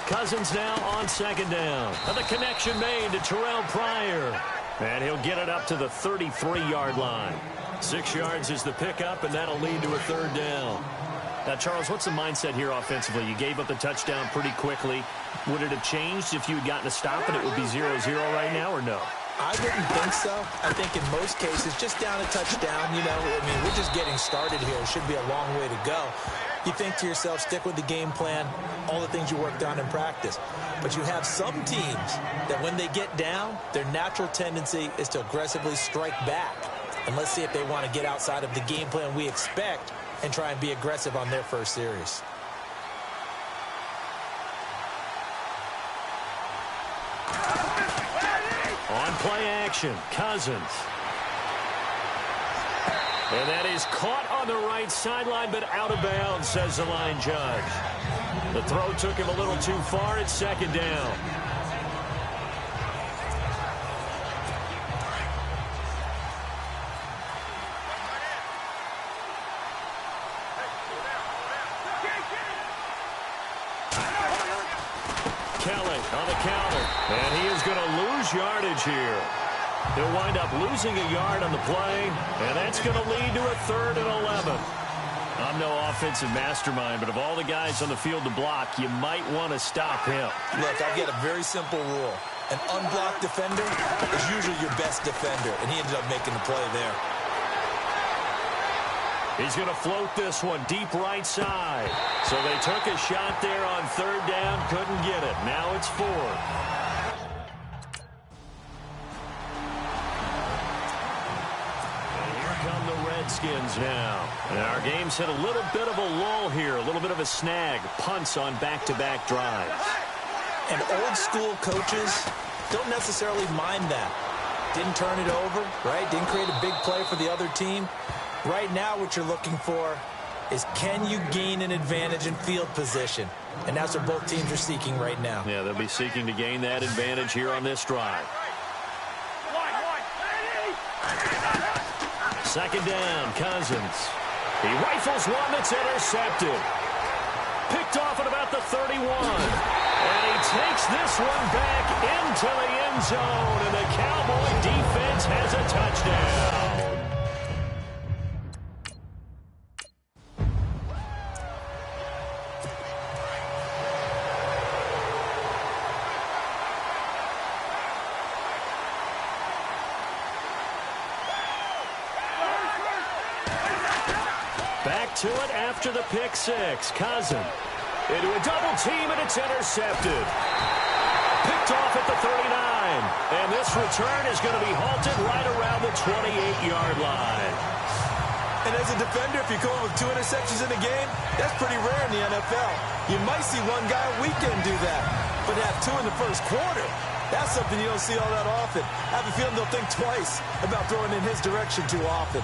[SPEAKER 4] Cousins now on second down. And the connection made to Terrell Pryor. And he'll get it up to the 33-yard line. 6 yards is the pickup, and that'll lead to a third down. Now, Charles, what's the mindset here offensively? You gave up the touchdown pretty quickly. Would it have changed if you had gotten a stop and it would be 0-0 right now, or no?
[SPEAKER 5] I wouldn't think so. I think in most cases, just down a touchdown, we're just getting started here. It should be a long way to go. You think to yourself, stick with the game plan, all the things you worked on in practice. But you have some teams that when they get down, their natural tendency is to aggressively strike back. And let's see if they want to get outside of the game plan we expect and try and be aggressive on their first series.
[SPEAKER 4] On play action, Cousins. And that is caught on the right sideline, but out of bounds, says the line judge. The throw took him a little too far. It's second down. Kelly on the counter, and he is going to lose yardage here. He'll wind up losing a yard on the play, and that's going to lead to a 3rd and 11. I'm no offensive mastermind, but of all the guys on the field to block, you might want to stop him.
[SPEAKER 5] Look, I've got a very simple rule. An unblocked defender is usually your best defender, and he ended up making the play there.
[SPEAKER 4] He's going to float this one deep right side. So they took a shot there on 3rd down, couldn't get it. Now it's 4th. Redskins now. And our game's hit a little bit of a lull here, a little bit of a snag. Punts on back-to-back drives.
[SPEAKER 5] And old school coaches don't necessarily mind that. Didn't turn it over, right? Didn't create a big play for the other team. Right now what you're looking for is can you gain an advantage in field position? And that's what both teams are seeking right now.
[SPEAKER 4] Yeah, they'll be seeking to gain that advantage here on this drive. Second down, Cousins. He rifles one that's intercepted. Picked off at about the 31. And he takes this one back into the end zone. And the Cowboy defense has a touchdown. to it after the pick six. Cousin into a double team, and it's intercepted. Picked off at the 39. And this return is going to be halted right around the 28-yard line.
[SPEAKER 5] And as a defender, if you go with 2 interceptions in a game, that's pretty rare in the NFL. You might see one guy a weekend do that, but to have 2 in the first quarter, that's something you don't see all that often. I have a feeling they'll think twice about throwing in his direction too often.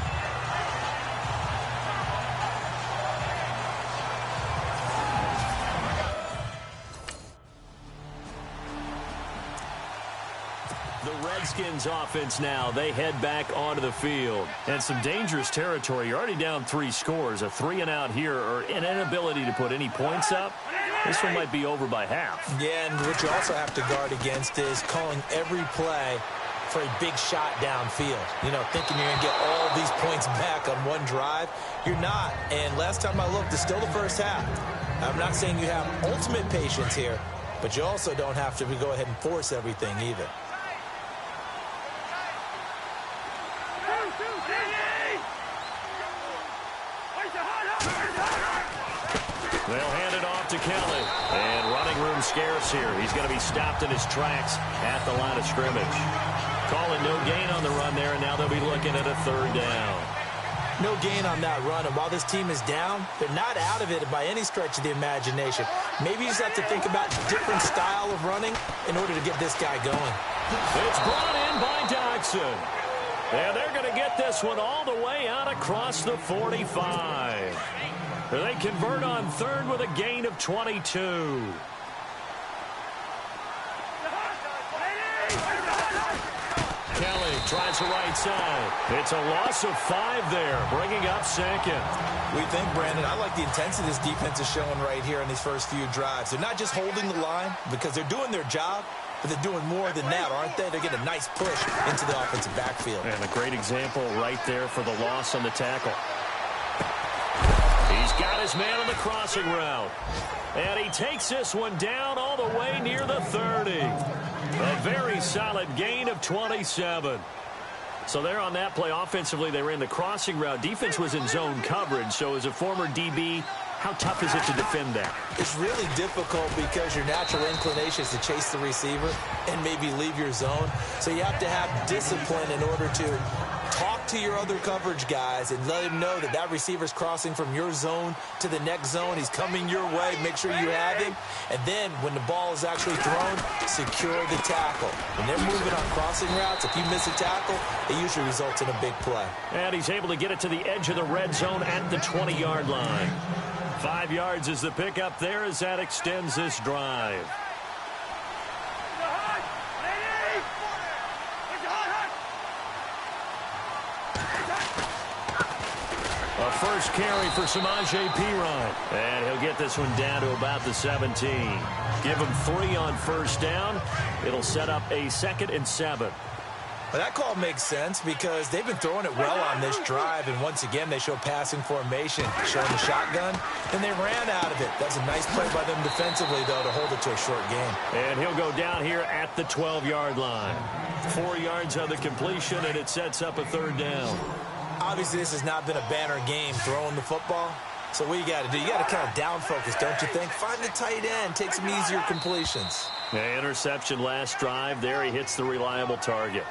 [SPEAKER 4] Redskins offense now. They head back onto the field. And some dangerous territory. You're already down 3 scores. A 3-and-out here or an inability to put any points up. This one might be over by half. Yeah, and what you also have to guard against is calling every play for a big shot downfield. You know, thinking you're going to get all these points back on one drive. You're not. And last time I looked, it's still the first half. I'm not saying you have ultimate patience here, but you also don't have to go ahead and force everything either. They'll hand it off to Kelly. And running room scarce here. He's going to be stopped in his tracks at the line of scrimmage. Calling no gain on the run there, and now they'll be looking at a 3rd down. No gain on that run, and while this team is down, they're not out of it by any stretch of the imagination. Maybe you just have to think about a different style of running in order to get this guy going. It's brought in by Dodson. And they're going to get this one all the way out across the 45. They convert on 3rd with a gain of 22. Kelly tries the right side. It's a loss of 5 there, bringing up 2nd. We think, Brandon, I like the intensity this defense is showing right here in these first few drives. They're not just holding the line because they're doing their job, but they're doing more than that, aren't they? They're getting a nice push into the offensive backfield. And a great example right there for the loss on the tackle. He's got his man on the crossing route. And he takes this one down all the way near the 30. A very solid gain of 27. So there on that play, offensively, they ran the crossing route. Defense was in zone coverage. So as a former DB, how tough is it to defend that? It's really difficult because your natural inclination is to chase the receiver and maybe leave your zone. So you have to have discipline in order to talk to your other coverage guys and let him know that that receiver's crossing from your zone to the next zone. He's coming your way. Make sure you have him. And then when the ball is actually thrown, secure the tackle. When they're moving on crossing routes, if you miss a tackle, it usually results in a big play. And he's able to get it to the edge of the red zone at the 20-yard line. 5 yards is the pickup there as that extends this drive. A first carry for Samaje Perine. And he'll get this one down to about the 17. Give him 3 on first down. It'll set up a 2nd and 7. Well, that call makes sense because they've been throwing it well on this drive, and once again they show passing formation, showing the shotgun, and they ran out of it. That's a nice play by them defensively, though, to hold it to a short game. And he'll go down here at the 12-yard line. 4 yards on the completion, and it sets up a 3rd down. Obviously, this has not been a banner game throwing the football. So what you got to do, you got to kind of down focus, don't you think? Find the tight end, take some easier completions. Yeah, interception last drive. There he hits the reliable target.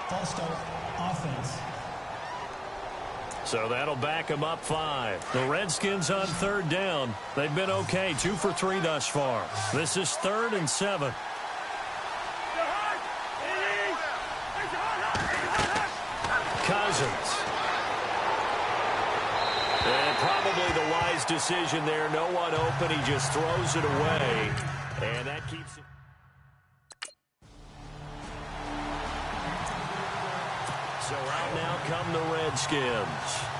[SPEAKER 9] False start, offense.
[SPEAKER 4] So that'll back them up 5. The Redskins on 3rd down. They've been okay, 2 for 3 thus far. This is 3rd and 7. Cousins. And probably the wise decision there. No one open. He just throws it away. And that keeps it. So out now come the Redskins.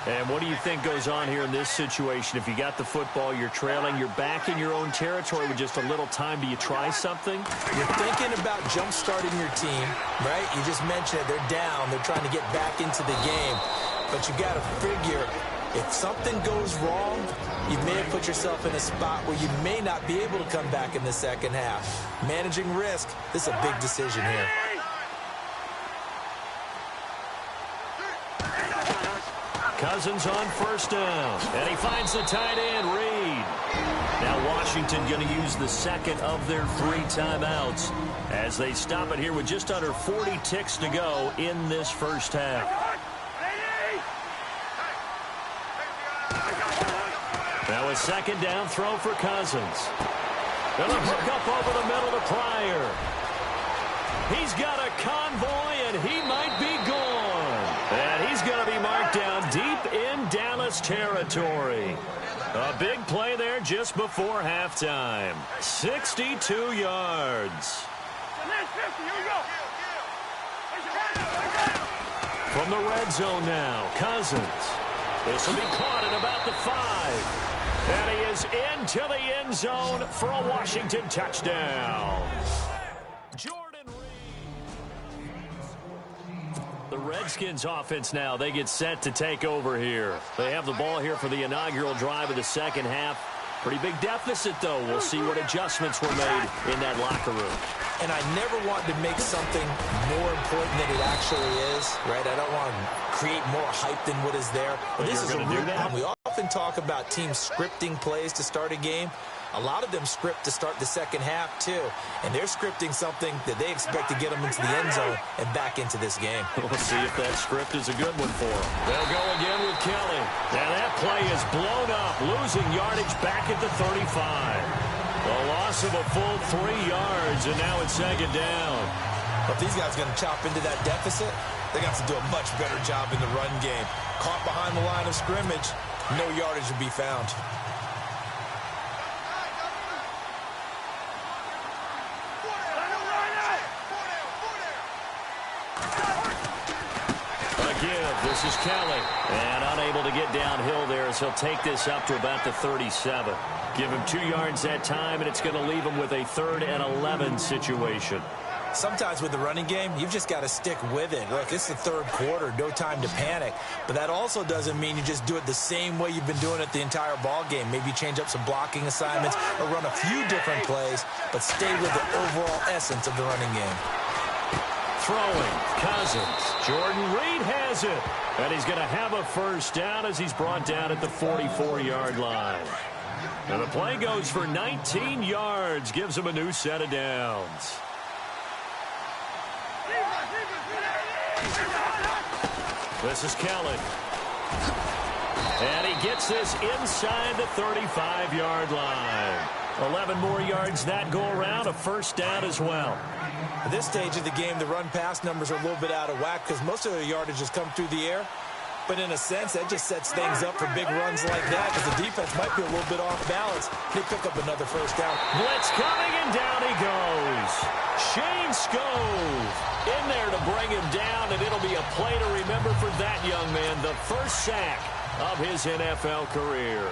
[SPEAKER 4] And what do you think goes on here in this situation? If you got the football, you're trailing, you're back in your own territory with just a little time. Do you try something? You're thinking about jump-starting your team, right? You just mentioned it. They're down. They're trying to get back into the game. But you got to figure, if something goes wrong, you may have put yourself in a spot where you may not be able to come back in the second half. Managing risk, this is a big decision here. Cousins on first down. And he finds the tight end, Reed. Now Washington going to use the second of their 3 timeouts as they stop it here with just under 40 ticks to go in this first half. Now a second down throw for Cousins. And a hook up over the middle to Pryor. He's got a convoy, and he might be gone. And he's going to be marked down deep in Dallas territory. A big play there just before halftime. 62 yards. From the red zone now, Cousins. This will be caught at about the 5. And he is into the end zone for a Washington touchdown. Jordan Reed. The Redskins offense now, they get set to take over here. They have the ball here for the inaugural drive of the second half. Pretty big deficit, though. We'll see what adjustments were made in that locker room.
[SPEAKER 5] And I never want to make something more important than it actually is, right? I don't want to create more hype than what is there. But this is a real problem. We often talk about teams scripting plays to start a game. A lot of them script to start the second half, too. And they're scripting something that they expect to get them into the end zone and back into this game.
[SPEAKER 4] We'll see if that script is a good one for them. They'll go again with Kelly. Now that play is blown up, losing yardage back at the 35. A loss of a full 3 yards, and now it's second down.
[SPEAKER 5] But these guys are going to chop into that deficit. They got to do a much better job in the run game. Caught behind the line of scrimmage, no yardage to be found.
[SPEAKER 4] This is Kelly, and unable to get downhill there as he'll take this up to about the 37. Give him 2 yards that time, and it's going to leave him with a 3rd and 11 situation.
[SPEAKER 5] Sometimes with the running game, you've just got to stick with it. Look, it's the third quarter, no time to panic. But that also doesn't mean you just do it the same way you've been doing it the entire ball game. Maybe change up some blocking assignments or run a few different plays, but stay with the overall essence of the running game.
[SPEAKER 4] Throwing, Cousins. Jordan Reed has it. And he's going to have a first down as he's brought down at the 44-yard line. And the play goes for 19 yards. Gives him a new set of downs. This is Kelly. And he gets this inside the 35-yard line. 11 more yards that go around. A first down as well.
[SPEAKER 5] At this stage of the game, the run-pass numbers are a little bit out of whack because most of the yardage has come through the air. But in a sense, that just sets things up for big runs like that because the defense might be a little bit off balance. They pick up another first down.
[SPEAKER 4] Blitz coming, and down he goes. Shane Scove in there to bring him down, and it'll be a play to remember for that young man. The first sack of his NFL career.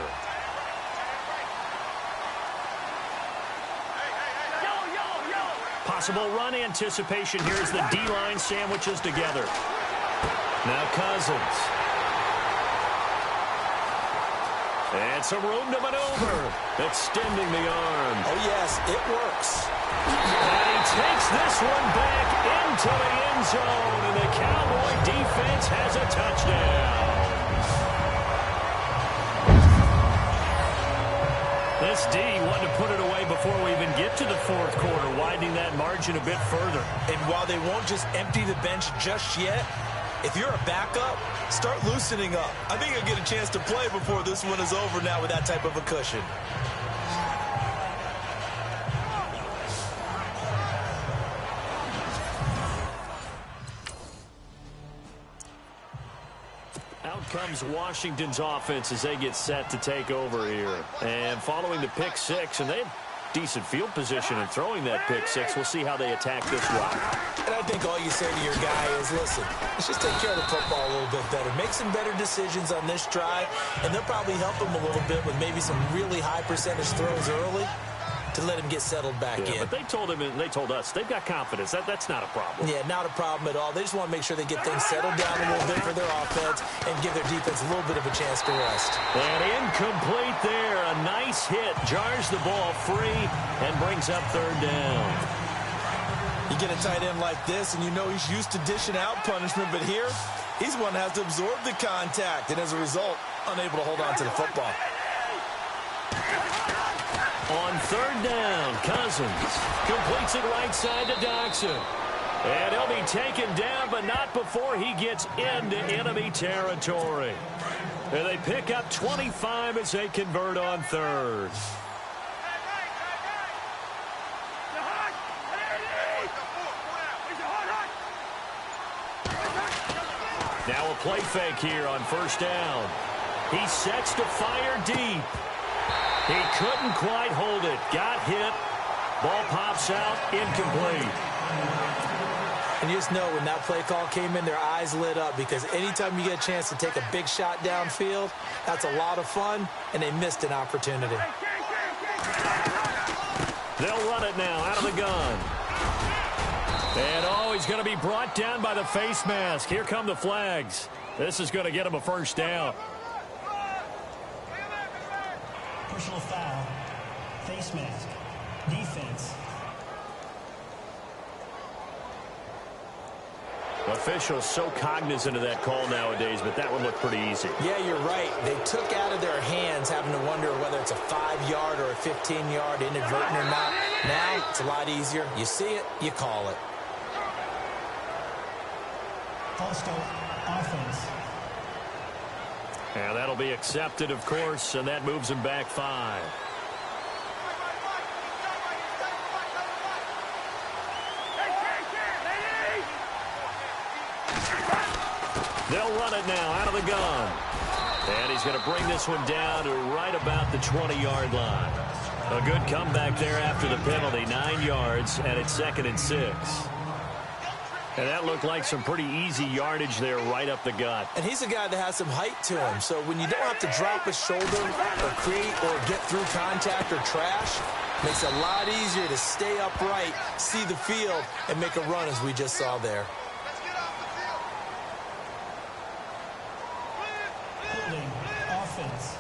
[SPEAKER 4] Possible run anticipation here as the D-line sandwiches together. Now Cousins. And some room to maneuver. Extending the arm.
[SPEAKER 5] Oh, yes, it works.
[SPEAKER 4] And he takes this one back into the end zone, and the Cowboy defense has a touchdown. This D wanted to put it away before we even get to the fourth quarter, widening that margin a bit further.
[SPEAKER 5] And while they won't just empty the bench just yet, if you're a backup, start loosening up. I think you'll get a chance to play before this one is over now with that type of a cushion.
[SPEAKER 4] Comes Washington's offense as they get set to take over here. And following the pick six, and they have decent field position in throwing that pick six. We'll see how they attack this route.
[SPEAKER 5] And I think all you say to your guy is, listen, let's just take care of the football a little bit better. Make some better decisions on this drive, and they'll probably help him a little bit with maybe some really high percentage throws early to let him get settled back in.
[SPEAKER 4] But they told him, and they told us, they've got confidence. That's not a problem.
[SPEAKER 5] Yeah, not a problem at all. They just want to make sure they get things settled down a little bit for their offense and give their defense a little bit of a chance to rest.
[SPEAKER 4] And incomplete there. A nice hit. Jars the ball free and brings up third down.
[SPEAKER 5] You get a tight end like this, and you know he's used to dishing out punishment, but here, He's the one that has to absorb the contact, and as a result, unable to hold on to the football.
[SPEAKER 4] On third down, Cousins completes it right side to Doxson. And he'll be taken down, but not before he gets into enemy territory. And they pick up 25 as they convert on third. Now a play fake here on first down. He sets to fire deep. He couldn't quite hold it. Got hit. Ball pops out. Incomplete.
[SPEAKER 5] And you just know when that play call came in, their eyes lit up, because anytime you get a chance to take a big shot downfield, that's a lot of fun, and they missed an opportunity.
[SPEAKER 4] They'll run it now out of the gun. And, he's going to be brought down by the face mask. Here come the flags. This is going to get him a first down.
[SPEAKER 9] Personal foul. Face mask. Defense.
[SPEAKER 4] Officials so cognizant of that call nowadays, but that one looked pretty easy.
[SPEAKER 5] Yeah, you're right. They took out of their hands having to wonder whether it's a 5-yard or a 15-yard inadvertent or not. Now, it's a lot easier. You see it, you call it.
[SPEAKER 9] False start, offense.
[SPEAKER 4] And that'll be accepted, of course, and that moves him back 5. They'll run it now out of the gun. And he's going to bring this one down to right about the 20-yard line. A good comeback there after the penalty, 9 yards, and it's 2nd and 6. And that looked like some pretty easy yardage there right up the gut.
[SPEAKER 5] And he's a guy that has some height to him, so when you don't have to drop a shoulder or create or get through contact or trash, makes it a lot easier to stay upright, see the field, and make a run as we just saw there.
[SPEAKER 9] Offense.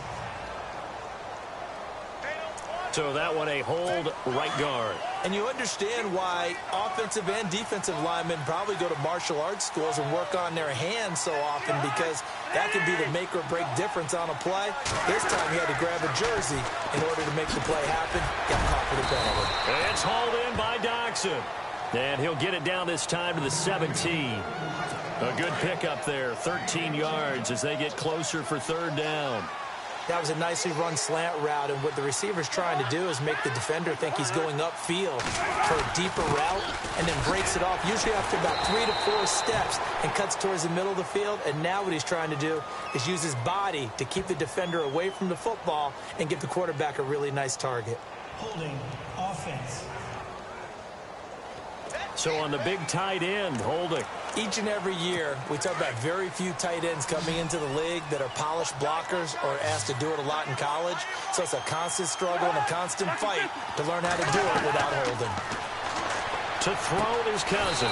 [SPEAKER 4] So that one a hold right guard.
[SPEAKER 5] And you understand why offensive and defensive linemen probably go to martial arts schools and work on their hands so often, because that can be the make or break difference on a play. This time he had to grab a jersey in order to make the play happen. Got caught for the penalty.
[SPEAKER 4] It's hauled in by Doxson. And he'll get it down this time to the 17. A good pickup there, 13 yards as they get closer for third down.
[SPEAKER 5] That was a nicely run slant route, and what the receiver's trying to do is make the defender think he's going upfield for a deeper route, and then breaks it off, usually after about 3 to 4 steps, and cuts towards the middle of the field. And now what he's trying to do is use his body to keep the defender away from the football and give the quarterback a really nice target.
[SPEAKER 9] Holding. Offense.
[SPEAKER 4] So on the big tight end, holding.
[SPEAKER 5] Each and every year, we talk about very few tight ends coming into the league that are polished blockers or asked to do it a lot in college. So it's a constant struggle and a constant fight to learn how to do it without holding.
[SPEAKER 4] To throw is Cousins.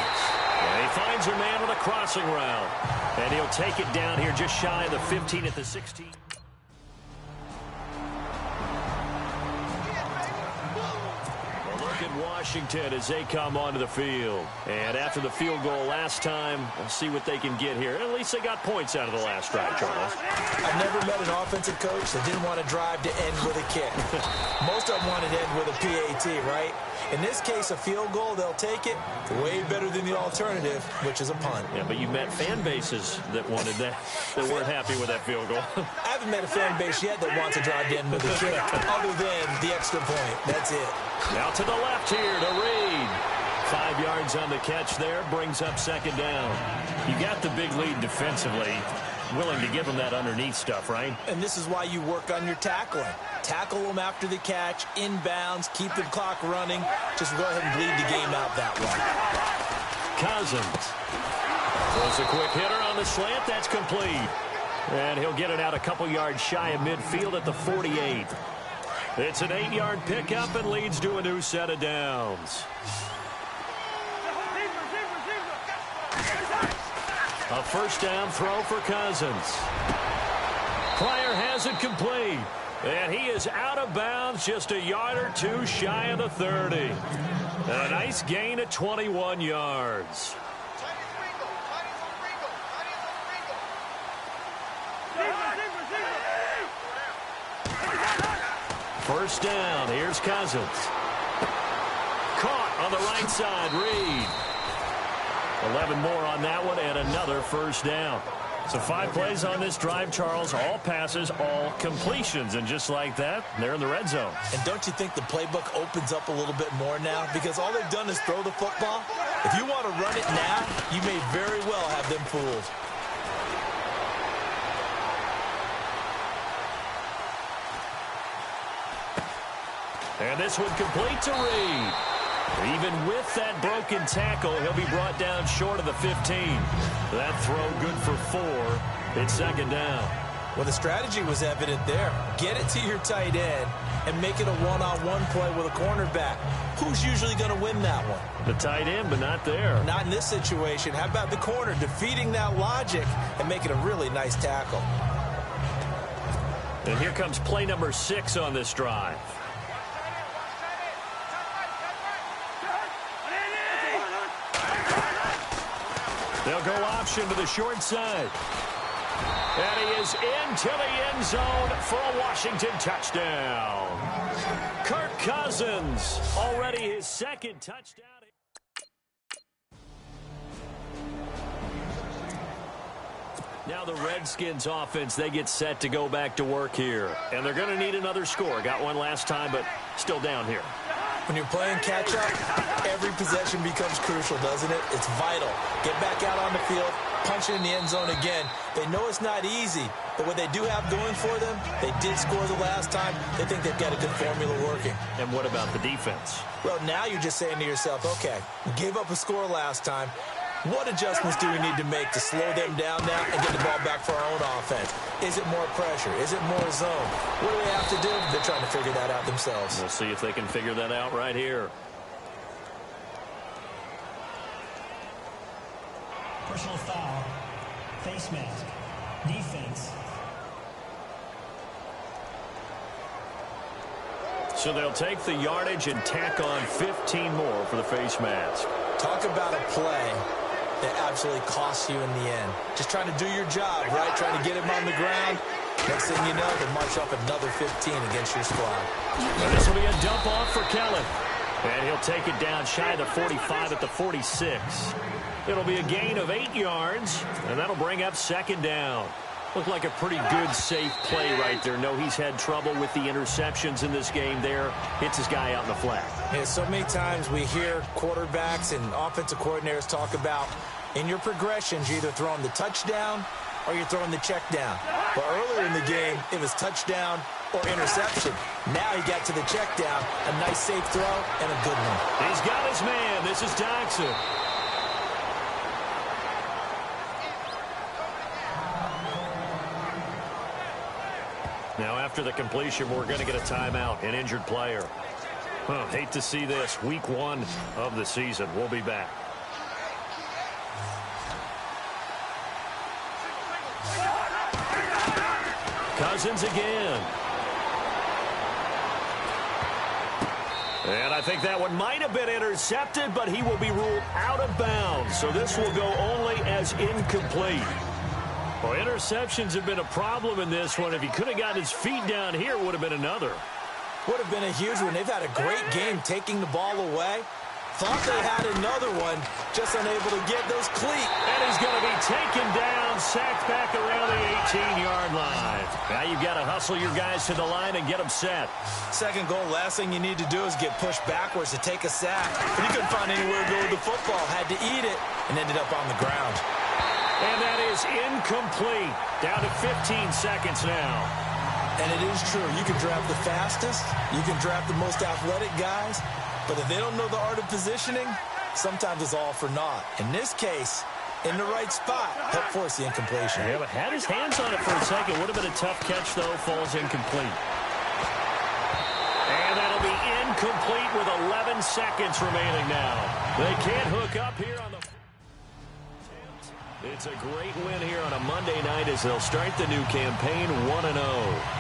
[SPEAKER 4] And he finds a man on a crossing route. And he'll take it down here just shy of the 15 at the 16. In Washington as they come onto the field. And after the field goal last time, we'll see what they can get here. At least they got points out of the last drive, Charles.
[SPEAKER 5] I've never met an offensive coach that didn't want to drive to end with a kick. Most of them wanted to end with a PAT, right? In this case, a field goal, they'll take it. Way better than the alternative, which is a punt.
[SPEAKER 4] Yeah, but you met fan bases that wanted that, that weren't happy with that field goal.
[SPEAKER 5] I haven't met a fan base yet that wants to drive to end with a kick, other than the extra point. That's it.
[SPEAKER 4] Now to the left here to Reed. 5 yards on the catch there, brings up second down. You got the big lead defensively. Willing to give them that underneath stuff, right?
[SPEAKER 5] And this is why you work on your tackling. Tackle them after the catch, inbounds, keep the clock running. Just go ahead and bleed the game out that way.
[SPEAKER 4] Cousins. Throws a quick hitter on the slant. That's complete. And he'll get it out a couple yards shy of midfield at the 48. It's an 8-yard pickup and leads to a new set of downs. A first down throw for Cousins. Pryor has it complete. And he is out of bounds just a yard or two shy of the 30. And a nice gain of 21 yards. First down. Here's Cousins. Caught on the right side. Reed. 11 more on that one and another first down. So 5 plays on this drive, Charles. All passes, all completions. And just like that, they're in the red zone.
[SPEAKER 5] And don't you think the playbook opens up a little bit more now? Because all they've done is throw the football. If you want to run it now, you may very well have them fooled.
[SPEAKER 4] And this one complete to Reed. Even with that broken tackle, he'll be brought down short of the 15. That throw good for 4. It's second down.
[SPEAKER 5] Well, the strategy was evident there. Get it to your tight end and make it a one-on-one play with a cornerback. Who's usually going to win that one?
[SPEAKER 4] The tight end, but not there.
[SPEAKER 5] Not in this situation. How about the corner defeating that logic and making a really nice tackle?
[SPEAKER 4] And here comes play number 6 on this drive. They'll go option to the short side. And he is into the end zone for a Washington touchdown. Kirk Cousins, already his second touchdown. Now the Redskins offense, they get set to go back to work here. And they're going to need another score. Got one last time, but still down here.
[SPEAKER 5] When you're playing catch-up, every possession becomes crucial, doesn't it? It's vital. Get back out on the field, punch it in the end zone again. They know it's not easy, but what they do have going for them, they did score the last time. They think they've got a good formula working.
[SPEAKER 4] And what about the defense?
[SPEAKER 5] Well, now you're just saying to yourself, okay, we gave up a score last time. What adjustments do we need to make to slow them down now and get the ball back for our own offense? Is it more pressure? Is it more zone? What do they have to do? They're trying to figure that out themselves.
[SPEAKER 4] We'll see if they can figure that out right here.
[SPEAKER 9] Personal foul. Face mask. Defense.
[SPEAKER 4] So they'll take the yardage and tack on 15 more for the face mask.
[SPEAKER 5] Talk about a play that absolutely costs you in the end. Just trying to do your job, right? Trying to get him on the ground. Next thing you know, they march off another 15 against your squad.
[SPEAKER 4] And this will be a dump off for Kellen. And he'll take it down shy of the 45 at the 46. It'll be a gain of 8 yards, and that'll bring up second down. Looked like a pretty good, safe play right there. No, he's had trouble with the interceptions in this game there. Hits his guy out in the flat.
[SPEAKER 5] Yeah, so many times we hear quarterbacks and offensive coordinators talk about in your progressions, you're either throwing the touchdown or you're throwing the check down. But earlier in the game, it was touchdown or interception. Now he got to the check down, a nice safe throw, and a good one.
[SPEAKER 4] He's got his man. This is Jackson. Now, after the completion, we're going to get a timeout, an injured player. Hate to see this. Week 1 of the season. We'll be back. Cousins again. And I think that one might have been intercepted, but he will be ruled out of bounds. So this will go only as incomplete. Well, interceptions have been a problem in this one. If he could have gotten his feet down here, it would have been another.
[SPEAKER 5] Would have been a huge one. They've had a great game taking the ball away. Thought they had another one, just unable to get those cleats.
[SPEAKER 4] And he's going to be taken down, sacked back around the 18-yard line. Now you've got to hustle your guys to the line and get them set.
[SPEAKER 5] Second goal, last thing you need to do is get pushed backwards to take a sack. But he couldn't find anywhere to go with the football, had to eat it, and ended up on the ground.
[SPEAKER 4] And that is incomplete. Down to 15 seconds now.
[SPEAKER 5] And it is true. You can draft the fastest. You can draft the most athletic guys. But if they don't know the art of positioning, sometimes it's all for naught. In this case, in the right spot, helped force the incompletion.
[SPEAKER 4] Yeah, but had his hands on it for a second. Would have been a tough catch, though. Falls incomplete. And that'll be incomplete with 11 seconds remaining now. They can't hook up here on the... It's a great win here on a Monday night as they'll start the new campaign 1-0.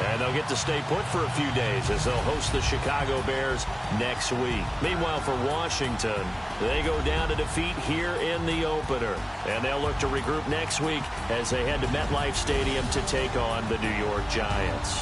[SPEAKER 4] And they'll get to stay put for a few days as they'll host the Chicago Bears next week. Meanwhile, for Washington, they go down to defeat here in the opener. And they'll look to regroup next week as they head to MetLife Stadium to take on the New York Giants.